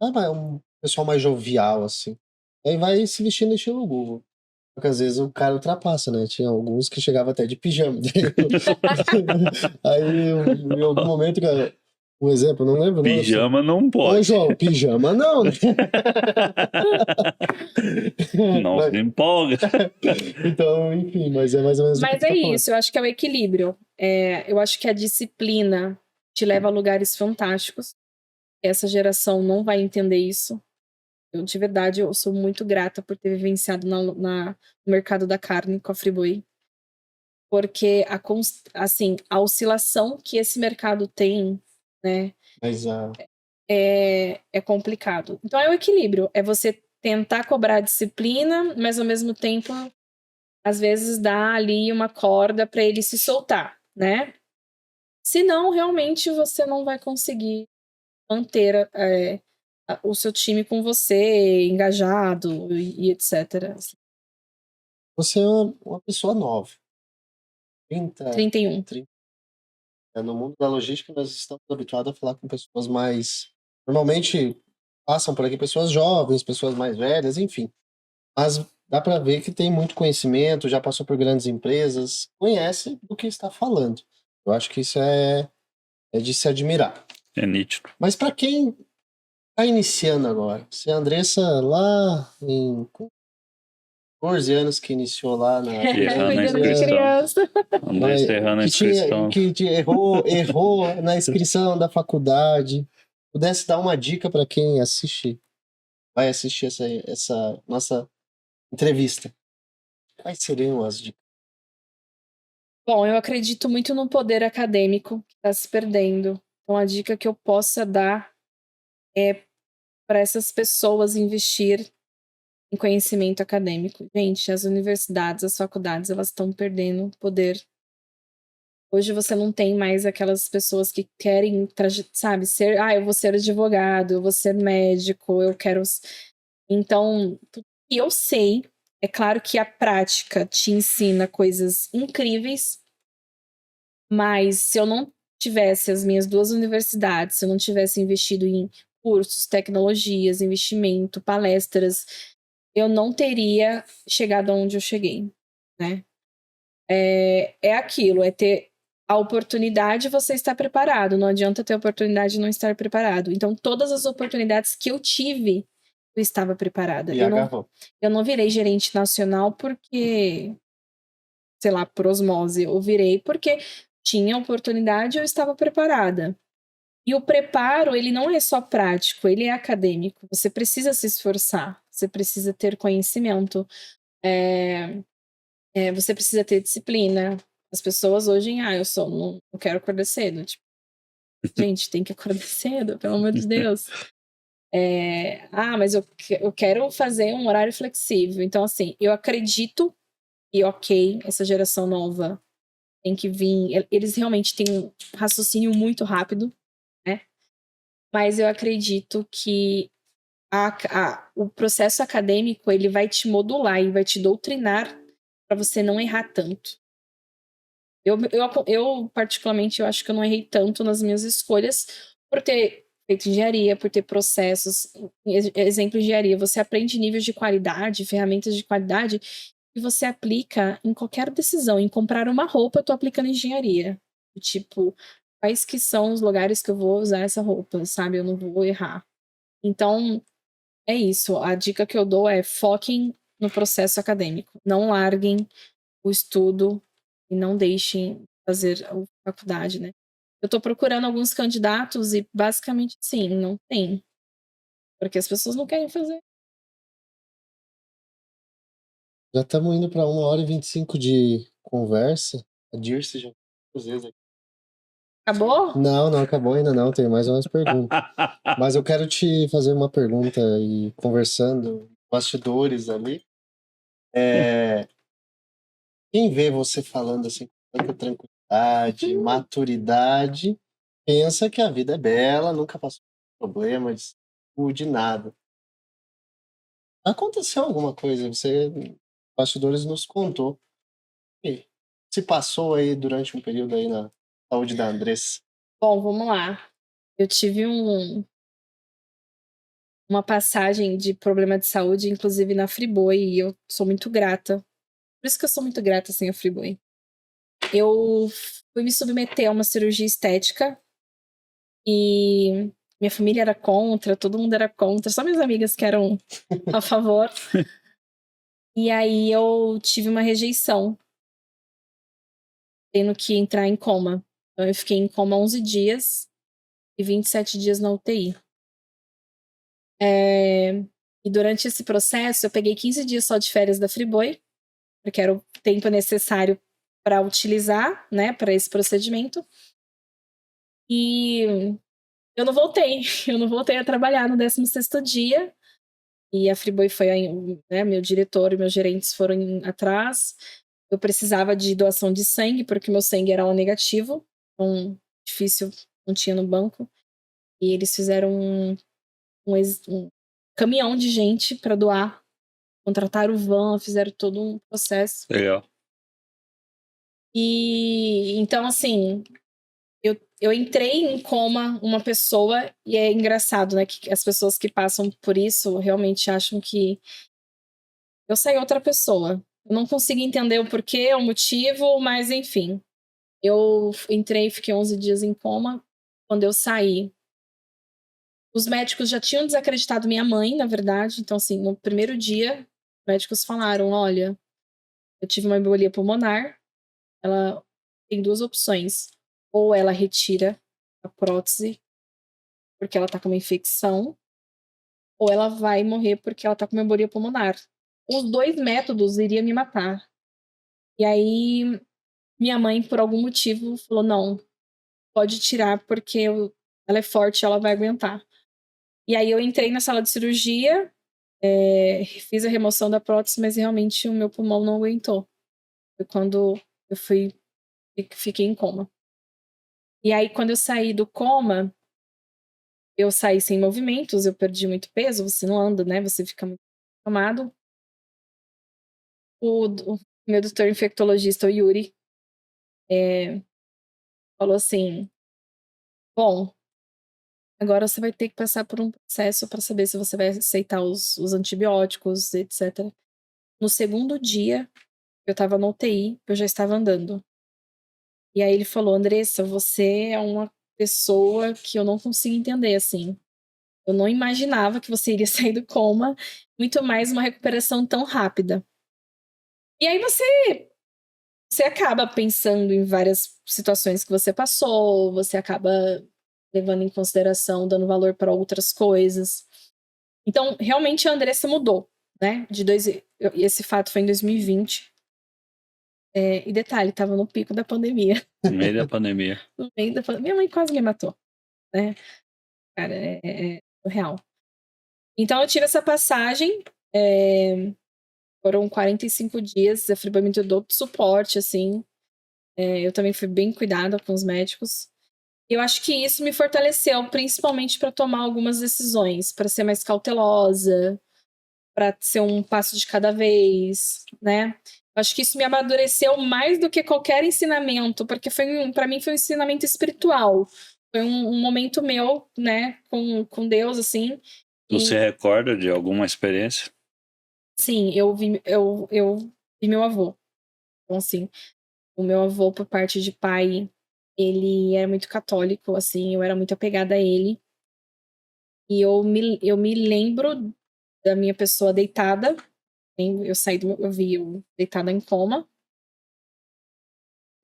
um pessoal mais jovial, assim. Aí vai se vestindo estilo Google. Porque às vezes o cara ultrapassa, né? Tinha alguns que chegavam até de pijama. Aí, em algum momento, cara, um exemplo, não lembro. Pijama não Ô, pode. João, pijama não, né? Não se empolga. Então, enfim, mas é mais ou menos o que Mas tu é tá falando. isso, eu acho que é o equilíbrio. Eu acho que a disciplina te leva a lugares fantásticos. Essa geração não vai entender isso. Eu, de verdade, eu sou muito grata por ter vivenciado no mercado da carne com a Friboi. Porque a oscilação que esse mercado tem, né, Mas é complicado. Então é o equilíbrio. É você tentar cobrar disciplina, mas ao mesmo tempo, às vezes, dar ali uma corda para ele se soltar, né? Senão, realmente, você não vai conseguir manter o seu time com você, engajado e etc. você é uma pessoa nova. 31. No mundo da logística, nós estamos habituados a falar com pessoas mais... Normalmente, passam por aqui pessoas jovens, pessoas mais velhas, enfim. Mas dá para ver que tem muito conhecimento, já passou por grandes empresas, conhece do que está falando. Eu acho que isso é de se admirar. É nítido. Mas para quem tá iniciando agora, se a Andressa lá em 14 anos que iniciou lá na Errando a Cuidando de inscrição. criança. Andrés errando a inscrição. que errou na inscrição da faculdade, pudesse dar uma dica para quem vai assistir essa nossa entrevista, quais seriam as dicas? Bom, eu acredito muito no poder acadêmico que está se perdendo. Então, a dica que eu possa dar é para essas pessoas investir em conhecimento acadêmico. Gente, as universidades, as faculdades, elas estão perdendo poder. Hoje você não tem mais aquelas pessoas que querem, sabe, eu vou ser advogado, eu vou ser médico, eu quero... Então, tudo que eu sei, é claro que a prática te ensina coisas incríveis, mas se eu não tivesse as minhas 2 universidades, se eu não tivesse investido em cursos, tecnologias, investimento, palestras, eu não teria chegado onde eu cheguei, né? É aquilo, é ter a oportunidade, você estar preparado. Não adianta ter a oportunidade e não estar preparado. Então, todas as oportunidades que eu tive, eu estava preparada. E Eu não virei gerente nacional porque, sei lá, por osmose. Eu virei porque tinha oportunidade e eu estava preparada. E o preparo, ele não é só prático, ele é acadêmico. Você precisa se esforçar, você precisa ter conhecimento, você precisa ter disciplina. As pessoas hoje, eu não quero acordar cedo. Tipo, gente, tem que acordar cedo, pelo amor de Deus. Mas eu quero fazer um horário flexível. Então, assim, eu acredito que, ok, essa geração nova tem que vir. Eles realmente têm um raciocínio muito rápido, né? Mas eu acredito que o processo acadêmico, ele vai te modular e vai te doutrinar para você não errar tanto. Eu, particularmente, eu acho que eu não errei tanto nas minhas escolhas por ter feito engenharia, por ter processos. Exemplo, engenharia, você aprende níveis de qualidade, ferramentas de qualidade, e você aplica em qualquer decisão. Em comprar uma roupa, eu tô aplicando engenharia. Tipo, quais que são os lugares que eu vou usar essa roupa, sabe? Eu não vou errar. Então, é isso. A dica que eu dou é foquem no processo acadêmico. Não larguem o estudo e não deixem fazer a faculdade, né? Eu tô procurando alguns candidatos e basicamente, sim, não tem. Porque as pessoas não querem fazer. Já estamos indo para 1h25 de conversa. A Dirce já às vezes aqui. Acabou? Não acabou ainda não, tem mais umas perguntas. Mas eu quero te fazer uma pergunta e conversando, bastidores ali. Quem vê você falando assim com tanta tranquilidade, maturidade, pensa que a vida é bela, nunca passou por problema de saúde, nada. Aconteceu alguma coisa, você, bastidores, nos contou. E se passou aí durante um período aí na saúde da Andressa? Bom, vamos lá. Eu tive uma passagem de problema de saúde, inclusive na Friboi, e eu sou muito grata. Por isso que eu sou muito grata, assim, a Friboi. Eu fui me submeter a uma cirurgia estética e minha família era contra, todo mundo era contra, só minhas amigas que eram a favor. E aí eu tive uma rejeição, tendo que entrar em coma. Então eu fiquei em coma 11 dias e 27 dias na UTI. E durante esse processo eu peguei 15 dias só de férias da Friboi, porque era o tempo necessário para utilizar, né, para esse procedimento. E eu não voltei a trabalhar no 16º dia. E a Friboi foi, né, meu diretor e meus gerentes foram atrás. Eu precisava de doação de sangue, porque meu sangue era O negativo. Então, difícil, não tinha no banco. E eles fizeram um caminhão de gente para doar. Contrataram van, fizeram todo um processo. Legal. E então, assim, eu entrei em coma uma pessoa, e é engraçado, né, que as pessoas que passam por isso realmente acham que eu saí outra pessoa. Eu não consigo entender o porquê, o motivo, mas enfim. Eu entrei e fiquei 11 dias em coma. Quando eu saí, Os médicos já tinham desacreditado minha mãe, na verdade. Então, assim, no primeiro dia, os médicos falaram: olha, eu tive uma embolia pulmonar, ela tem 2 opções. Ou ela retira a prótese porque ela tá com uma infecção, ou ela vai morrer porque ela tá com uma embolia pulmonar. Os 2 métodos iriam me matar. E aí, minha mãe, por algum motivo, falou: não, pode tirar porque ela é forte, ela vai aguentar. E aí eu entrei na sala de cirurgia, fiz a remoção da prótese, mas realmente o meu pulmão não aguentou. Foi quando eu fiquei em coma. E aí, quando eu saí do coma, eu saí sem movimentos, eu perdi muito peso, você não anda, né? Você fica muito acamado. O meu doutor infectologista, o Yuri, falou assim: bom, agora você vai ter que passar por um processo para saber se você vai aceitar os antibióticos, etc. No segundo dia, eu tava no UTI, eu já estava andando. E aí ele falou: Andressa, você é uma pessoa que eu não consigo entender, assim. Eu não imaginava que você iria sair do coma, muito mais uma recuperação tão rápida. E aí você acaba pensando em várias situações que você passou, você acaba levando em consideração, dando valor para outras coisas. Então, realmente a Andressa mudou, né? Esse fato foi em 2020. E detalhe, tava no pico da pandemia. No meio da pandemia. No meio da pandemia. Minha mãe quase me matou, né? Cara, é real. Então eu tive essa passagem, foram 45 dias, a Friba me deu todo suporte, assim. Eu também fui bem cuidada com os médicos. Eu acho que isso me fortaleceu, principalmente para tomar algumas decisões, para ser mais cautelosa, para ser um passo de cada vez, né? Acho que isso me amadureceu mais do que qualquer ensinamento, porque para mim foi um ensinamento espiritual. Foi um momento meu, né, com Deus, assim. Você recorda de alguma experiência? Sim, eu vi meu avô. Então, assim, o meu avô, por parte de pai, ele era muito católico, assim, eu era muito apegada a ele. E eu me lembro da minha pessoa deitada. Eu vi eu deitada em coma.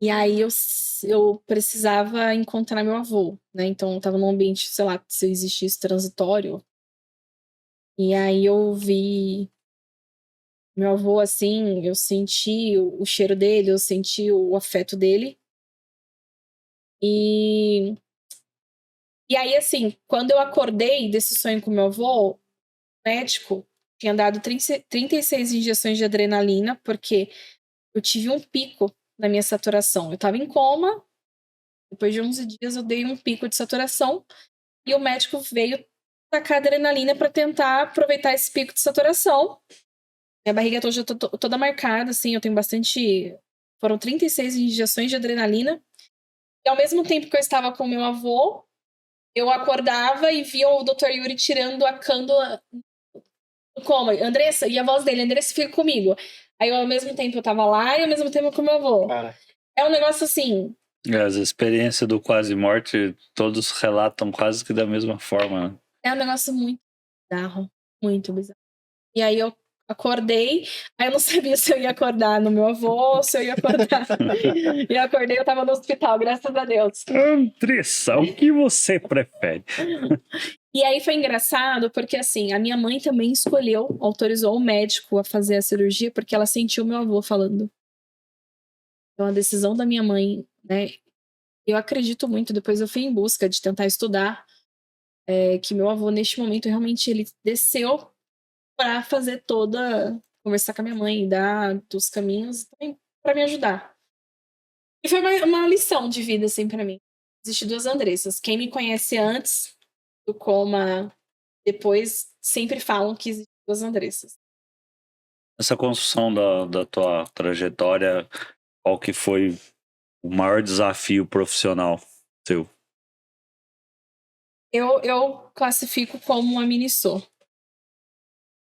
E aí eu precisava encontrar meu avô, né? Então eu tava num ambiente, sei lá, se existisse transitório. E aí eu vi meu avô assim, eu senti o cheiro dele, eu senti o afeto dele. E aí, assim, quando eu acordei desse sonho com meu avô, o médico tinha dado 36 injeções de adrenalina, porque eu tive um pico na minha saturação. Eu tava em coma, depois de 11 dias eu dei um pico de saturação, e o médico veio tacar adrenalina para tentar aproveitar esse pico de saturação. Minha barriga toda marcada, assim, eu tenho bastante... Foram 36 injeções de adrenalina. E ao mesmo tempo que eu estava com meu avô, eu acordava e via o Dr. Yuri tirando a cânula do coma. Andressa, e a voz dele: Andressa, fica comigo. Aí ao mesmo tempo eu tava lá e ao mesmo tempo com meu avô. Cara, É um negócio assim... As experiências do quase morte, todos relatam quase que da mesma forma, né? É um negócio muito bizarro. Muito bizarro. E aí eu acordei, aí eu não sabia se eu ia acordar no meu avô ou se eu ia acordar. E eu acordei, eu tava no hospital, graças a Deus. Andressa, o que você prefere? E aí foi engraçado, porque assim, a minha mãe também autorizou o médico a fazer a cirurgia, porque ela sentiu meu avô falando. Então a decisão da minha mãe, né? Eu acredito muito, depois eu fui em busca de tentar estudar, que meu avô, neste momento, realmente ele desceu para fazer conversar com a minha mãe, dar os caminhos também para me ajudar. E foi uma lição de vida, assim, para mim. Existem 2 Andressas. Quem me conhece antes do coma, depois, sempre falam que existem 2 Andressas. Essa construção da tua trajetória, qual que foi o maior desafio profissional seu? Eu classifico como uma mini-sou.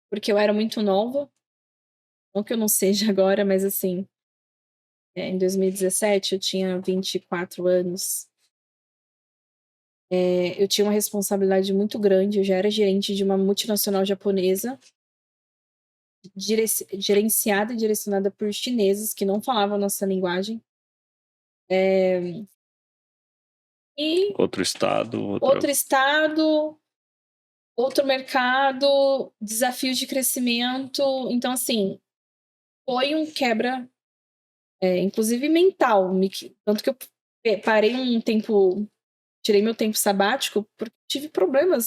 Porque eu era muito nova. Não que eu não seja agora, mas assim... em 2017, eu tinha 24 anos. Eu tinha uma responsabilidade muito grande, eu já era gerente de uma multinacional japonesa, gerenciada e direcionada por chineses que não falavam a nossa linguagem. E Outro estado, outro estado, outro mercado, desafios de crescimento. Então, assim, foi um quebra, inclusive mental. Tanto que eu parei um tempo, tirei meu tempo sabático, porque tive problemas.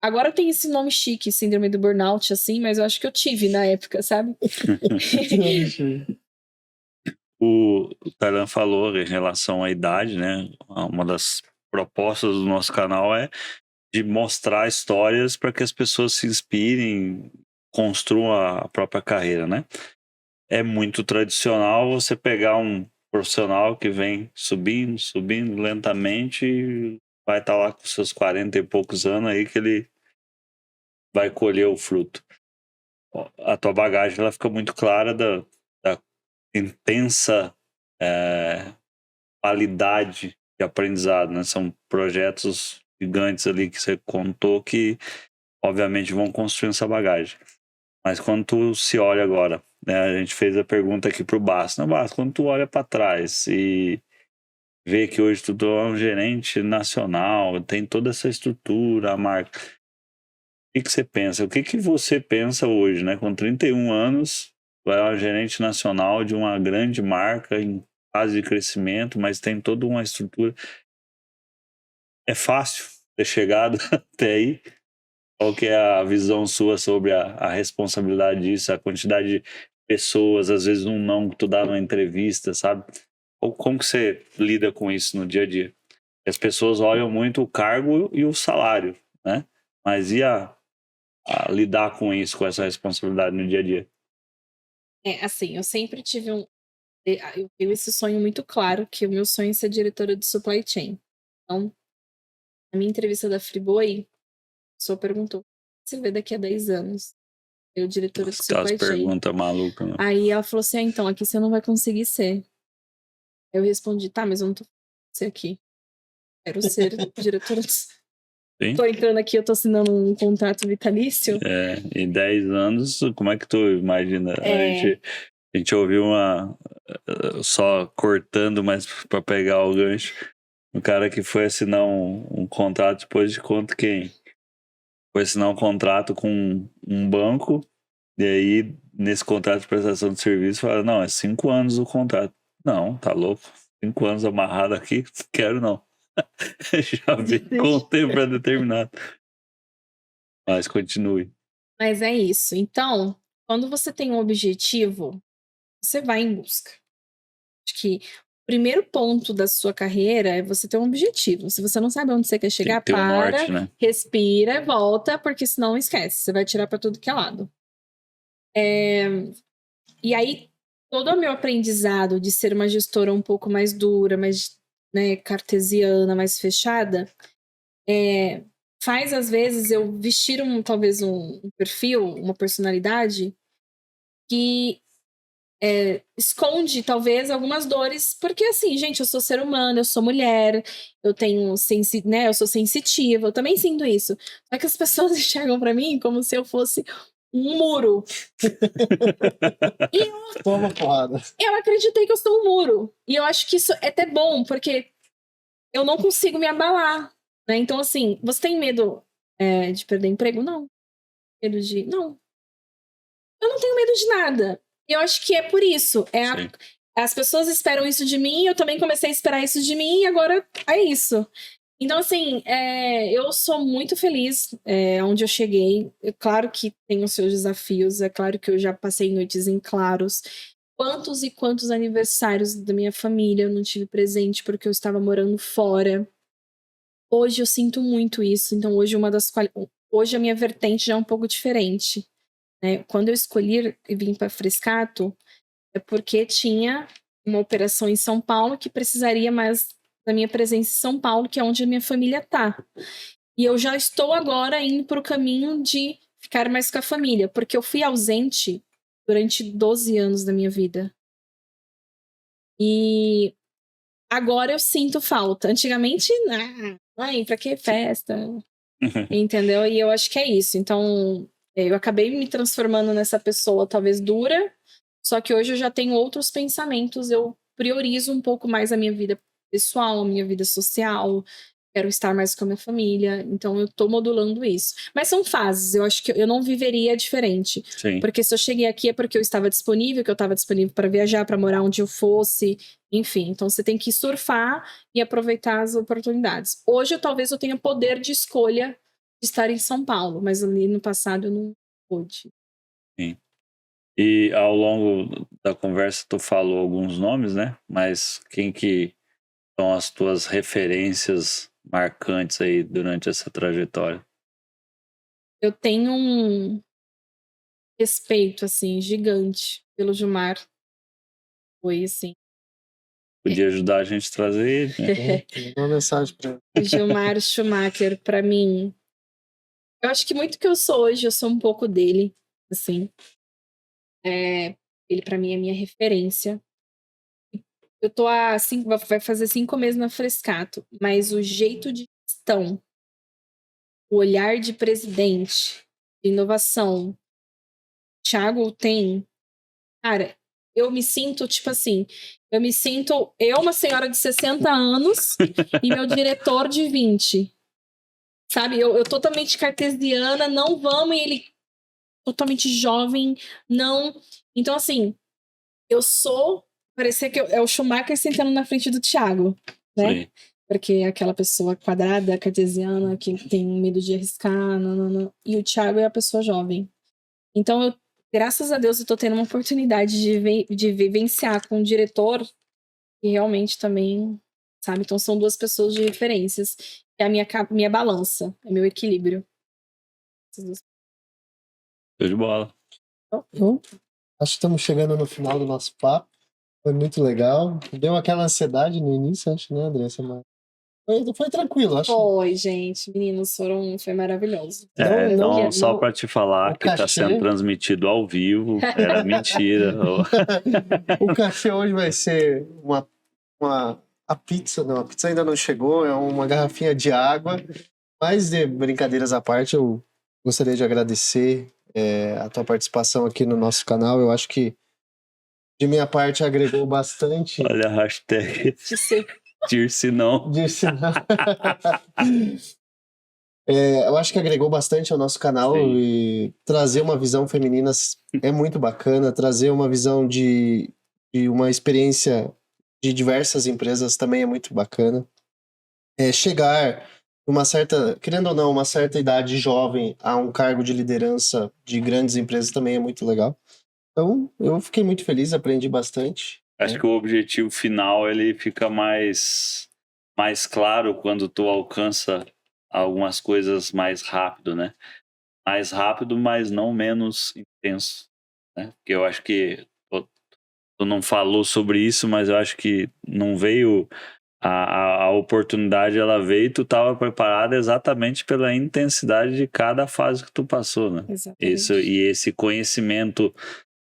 Agora tem esse nome chique, síndrome do burnout, assim, mas eu acho que eu tive na época, sabe? O Taylan falou em relação à idade, né? Uma das propostas do nosso canal é de mostrar histórias para que as pessoas se inspirem, construam a própria carreira, né? É muito tradicional você pegar um profissional que vem subindo lentamente e vai estar lá com seus 40 e poucos anos aí que ele vai colher o fruto. A tua bagagem ela fica muito clara da intensa qualidade de aprendizado, né? São projetos gigantes ali que você contou que obviamente vão construindo essa bagagem. Mas quando tu se olha agora, né? A gente fez a pergunta aqui pro Basso, né? Basso, quando tu olha para trás e vê que hoje tu é um gerente nacional, tem toda essa estrutura, a marca, o que você pensa? O que você pensa hoje, né? Com 31 anos, tu é um gerente nacional de uma grande marca em fase de crescimento, mas tem toda uma estrutura. É fácil ter chegado até aí? Qual que é a visão sua sobre a responsabilidade disso, a quantidade de pessoas, às vezes um não que tu dá numa entrevista, sabe? Ou como que você lida com isso no dia a dia? As pessoas olham muito o cargo e o salário, né? Mas e a lidar com isso, com essa responsabilidade no dia a dia? Assim, eu sempre tive eu tenho esse sonho muito claro, que o meu sonho é ser diretora de supply chain. Então, na minha entrevista da Friboi, a pessoa perguntou: o que você vê daqui a 10 anos? Eu, diretora de Aquelas supply chain. perguntas malucas, né? Aí ela falou assim: então, aqui você não vai conseguir ser. Eu respondi: tá, mas eu não tô ser aqui. Quero ser diretora de. Sim. Tô entrando aqui, eu tô assinando um contrato vitalício. Em 10 anos, como é que tu imagina? A gente ouviu só cortando, mas para pegar o gancho, o cara que foi assinar um contrato depois de conta quem? Foi assinar um contrato com um banco, e aí nesse contrato de prestação de serviço fala, não, é 5 anos o contrato. Não, tá louco. 5 anos amarrado aqui, não quero não. Já vi com o tempo determinado. Mas continue. Mas é isso. Então, quando você tem um objetivo, você vai em busca. Acho que o primeiro ponto da sua carreira é você ter um objetivo. Se você não sabe onde você quer chegar, Tem que ter um para, norte, né? respira, volta, porque senão esquece. Você vai tirar para tudo que é lado. E aí, todo o meu aprendizado de ser uma gestora um pouco mais dura, mais, né, cartesiana, mais fechada, faz, às vezes, eu vestir talvez um perfil, uma personalidade que esconde, talvez, algumas dores. Porque, assim, gente, eu sou ser humano, eu sou mulher, eu tenho, né, eu sou sensitiva, eu também sinto isso. Só que as pessoas enxergam pra mim como se eu fosse um muro. Toma porrada. Eu acreditei que eu sou um muro. E eu acho que isso é até bom, porque eu não consigo me abalar, né? Então, assim, você tem medo de perder emprego? Não. Medo de... Não. Eu não tenho medo de nada. E eu acho que é por isso. As pessoas esperam isso de mim, eu também comecei a esperar isso de mim, e agora é isso. Então, assim, eu sou muito feliz onde eu cheguei. É claro que tem os seus desafios, é claro que eu já passei noites em claros. Quantos e quantos aniversários da minha família eu não tive presente porque eu estava morando fora. Hoje eu sinto muito isso, então hoje a minha vertente já é um pouco diferente, né? Quando eu escolhi vir para Frescato, é porque tinha uma operação em São Paulo que precisaria mais da minha presença em São Paulo, que é onde a minha família tá. E eu já estou agora indo para o caminho de ficar mais com a família, porque eu fui ausente durante 12 anos da minha vida. E agora eu sinto falta. Antigamente, Ai, pra que festa? Entendeu? E eu acho que é isso. Então, eu acabei me transformando nessa pessoa talvez dura, só que hoje eu já tenho outros pensamentos, eu priorizo um pouco mais a minha vida pessoal, a minha vida social, quero estar mais com a minha família, então eu tô modulando isso. Mas são fases, eu acho que eu não viveria diferente. Sim. Porque se eu cheguei aqui é porque eu estava disponível, que eu estava disponível para viajar, para morar onde eu fosse, enfim. Então você tem que surfar e aproveitar as oportunidades. Hoje talvez eu tenha poder de escolha de estar em São Paulo, mas ali no passado eu não pude. Sim. E ao longo da conversa tu falou alguns nomes, né? Mas quem que são as tuas referências marcantes aí durante essa trajetória? Eu tenho um respeito, assim, gigante pelo Gilmar. Foi, assim. Podia ajudar a gente a trazer ele, né? Uma mensagem pra O Gilmar Schumacher, pra mim, eu acho que muito que eu sou hoje, eu sou um pouco dele, assim. Ele pra mim é minha referência. Eu tô há vai fazer 5 meses na Frescato, mas o jeito de gestão, o olhar de presidente, de inovação, Thiago tem, cara, eu me sinto, tipo assim, uma senhora de 60 anos e meu diretor de 20. Sabe? Eu totalmente cartesiana, não vamos, e ele totalmente jovem, não. Então, assim, eu sou. Parecia que é o Schumacher sentando na frente do Thiago, né? Sim. Porque é aquela pessoa quadrada, cartesiana, que tem medo de arriscar, não. E o Thiago é a pessoa jovem. Então, graças a Deus, eu tô tendo uma oportunidade de vivenciar com um diretor que realmente também, sabe? Então, são duas pessoas de referências. É a minha balança, é meu equilíbrio. Show de bola. Então, acho que estamos chegando no final do nosso papo. Foi muito legal. Deu aquela ansiedade no início, acho, né, Andressa? Mas foi tranquilo, acho. Foi, gente. Meninos, foi maravilhoso. Então, só para te falar o que está cachê- sendo transmitido ao vivo, era mentira. O cachê hoje vai ser a pizza. Não, a pizza ainda não chegou, é uma garrafinha de água. Mas, de brincadeiras à parte, eu gostaria de agradecer a tua participação aqui no nosso canal. Eu acho que, de minha parte, agregou bastante. Olha a hashtag. Dirce não. Disse não. Eu acho que agregou bastante ao nosso canal. Sim. E trazer uma visão feminina é muito bacana, trazer uma visão de uma experiência de diversas empresas também é muito bacana. Chegar uma certa, querendo ou não, uma certa idade jovem a um cargo de liderança de grandes empresas também é muito legal. Então, eu fiquei muito feliz, aprendi bastante. Acho que o objetivo final ele fica mais claro quando tu alcança algumas coisas mais rápido, né? Mais rápido, mas não menos intenso, né? Porque eu acho que tu não falou sobre isso, mas eu acho que não veio a oportunidade, ela veio e tu estava preparada exatamente pela intensidade de cada fase que tu passou, né? Exatamente. E esse conhecimento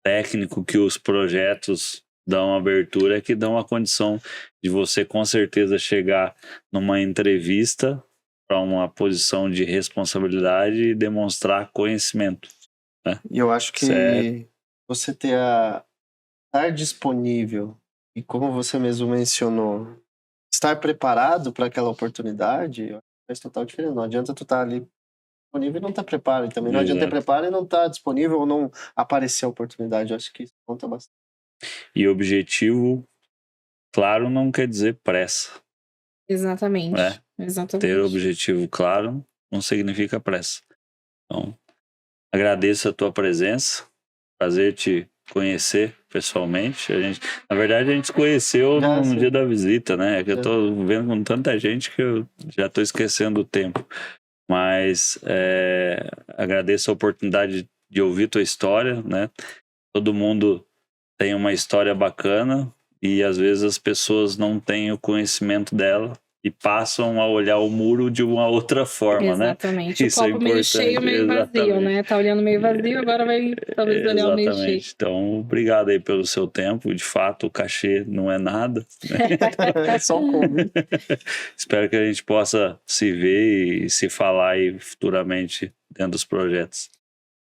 técnico que os projetos dão abertura é que dão a condição de você com certeza chegar numa entrevista para uma posição de responsabilidade e demonstrar conhecimento, né? E eu acho que você estar disponível e, como você mesmo mencionou, estar preparado para aquela oportunidade faz total diferença. Não adianta tu estar ali disponível e não estar preparado. E também não adianta ter preparo e não estar disponível ou não aparecer a oportunidade. Eu acho que isso conta bastante. E objetivo, claro, não quer dizer pressa. Exatamente. Exatamente. Ter objetivo claro não significa pressa. Então, agradeço a tua presença. Prazer te conhecer pessoalmente. Na verdade, a gente se conheceu no dia da visita, né? É que eu tô vendo com tanta gente que eu já tô esquecendo o tempo. Mas agradeço a oportunidade de ouvir tua história, né? Todo mundo tem uma história bacana e às vezes as pessoas não têm o conhecimento dela e passam a olhar o muro de uma outra forma, Exatamente. né? O copo meio cheio, meio vazio, né? Tá olhando meio vazio, agora vai talvez olhar o meio cheio. Então, obrigado aí pelo seu tempo. De fato, o cachê não é nada. É só um convite. Espero que a gente possa se ver e se falar aí futuramente dentro dos projetos.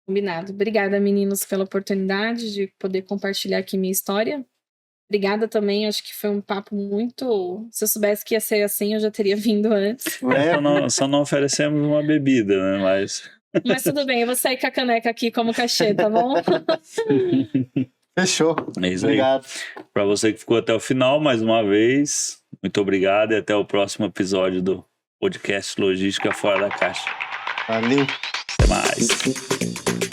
Combinado. Obrigada, meninos, pela oportunidade de poder compartilhar aqui minha história. Obrigada também, acho que foi um papo muito... Se eu soubesse que ia ser assim, eu já teria vindo antes. Só não oferecemos uma bebida, né? Mas tudo bem, eu vou sair com a caneca aqui como cachê, tá bom? Fechou. É isso aí. Obrigado. Para você que ficou até o final, mais uma vez, muito obrigado e até o próximo episódio do podcast Logística Fora da Caixa. Valeu. Até mais.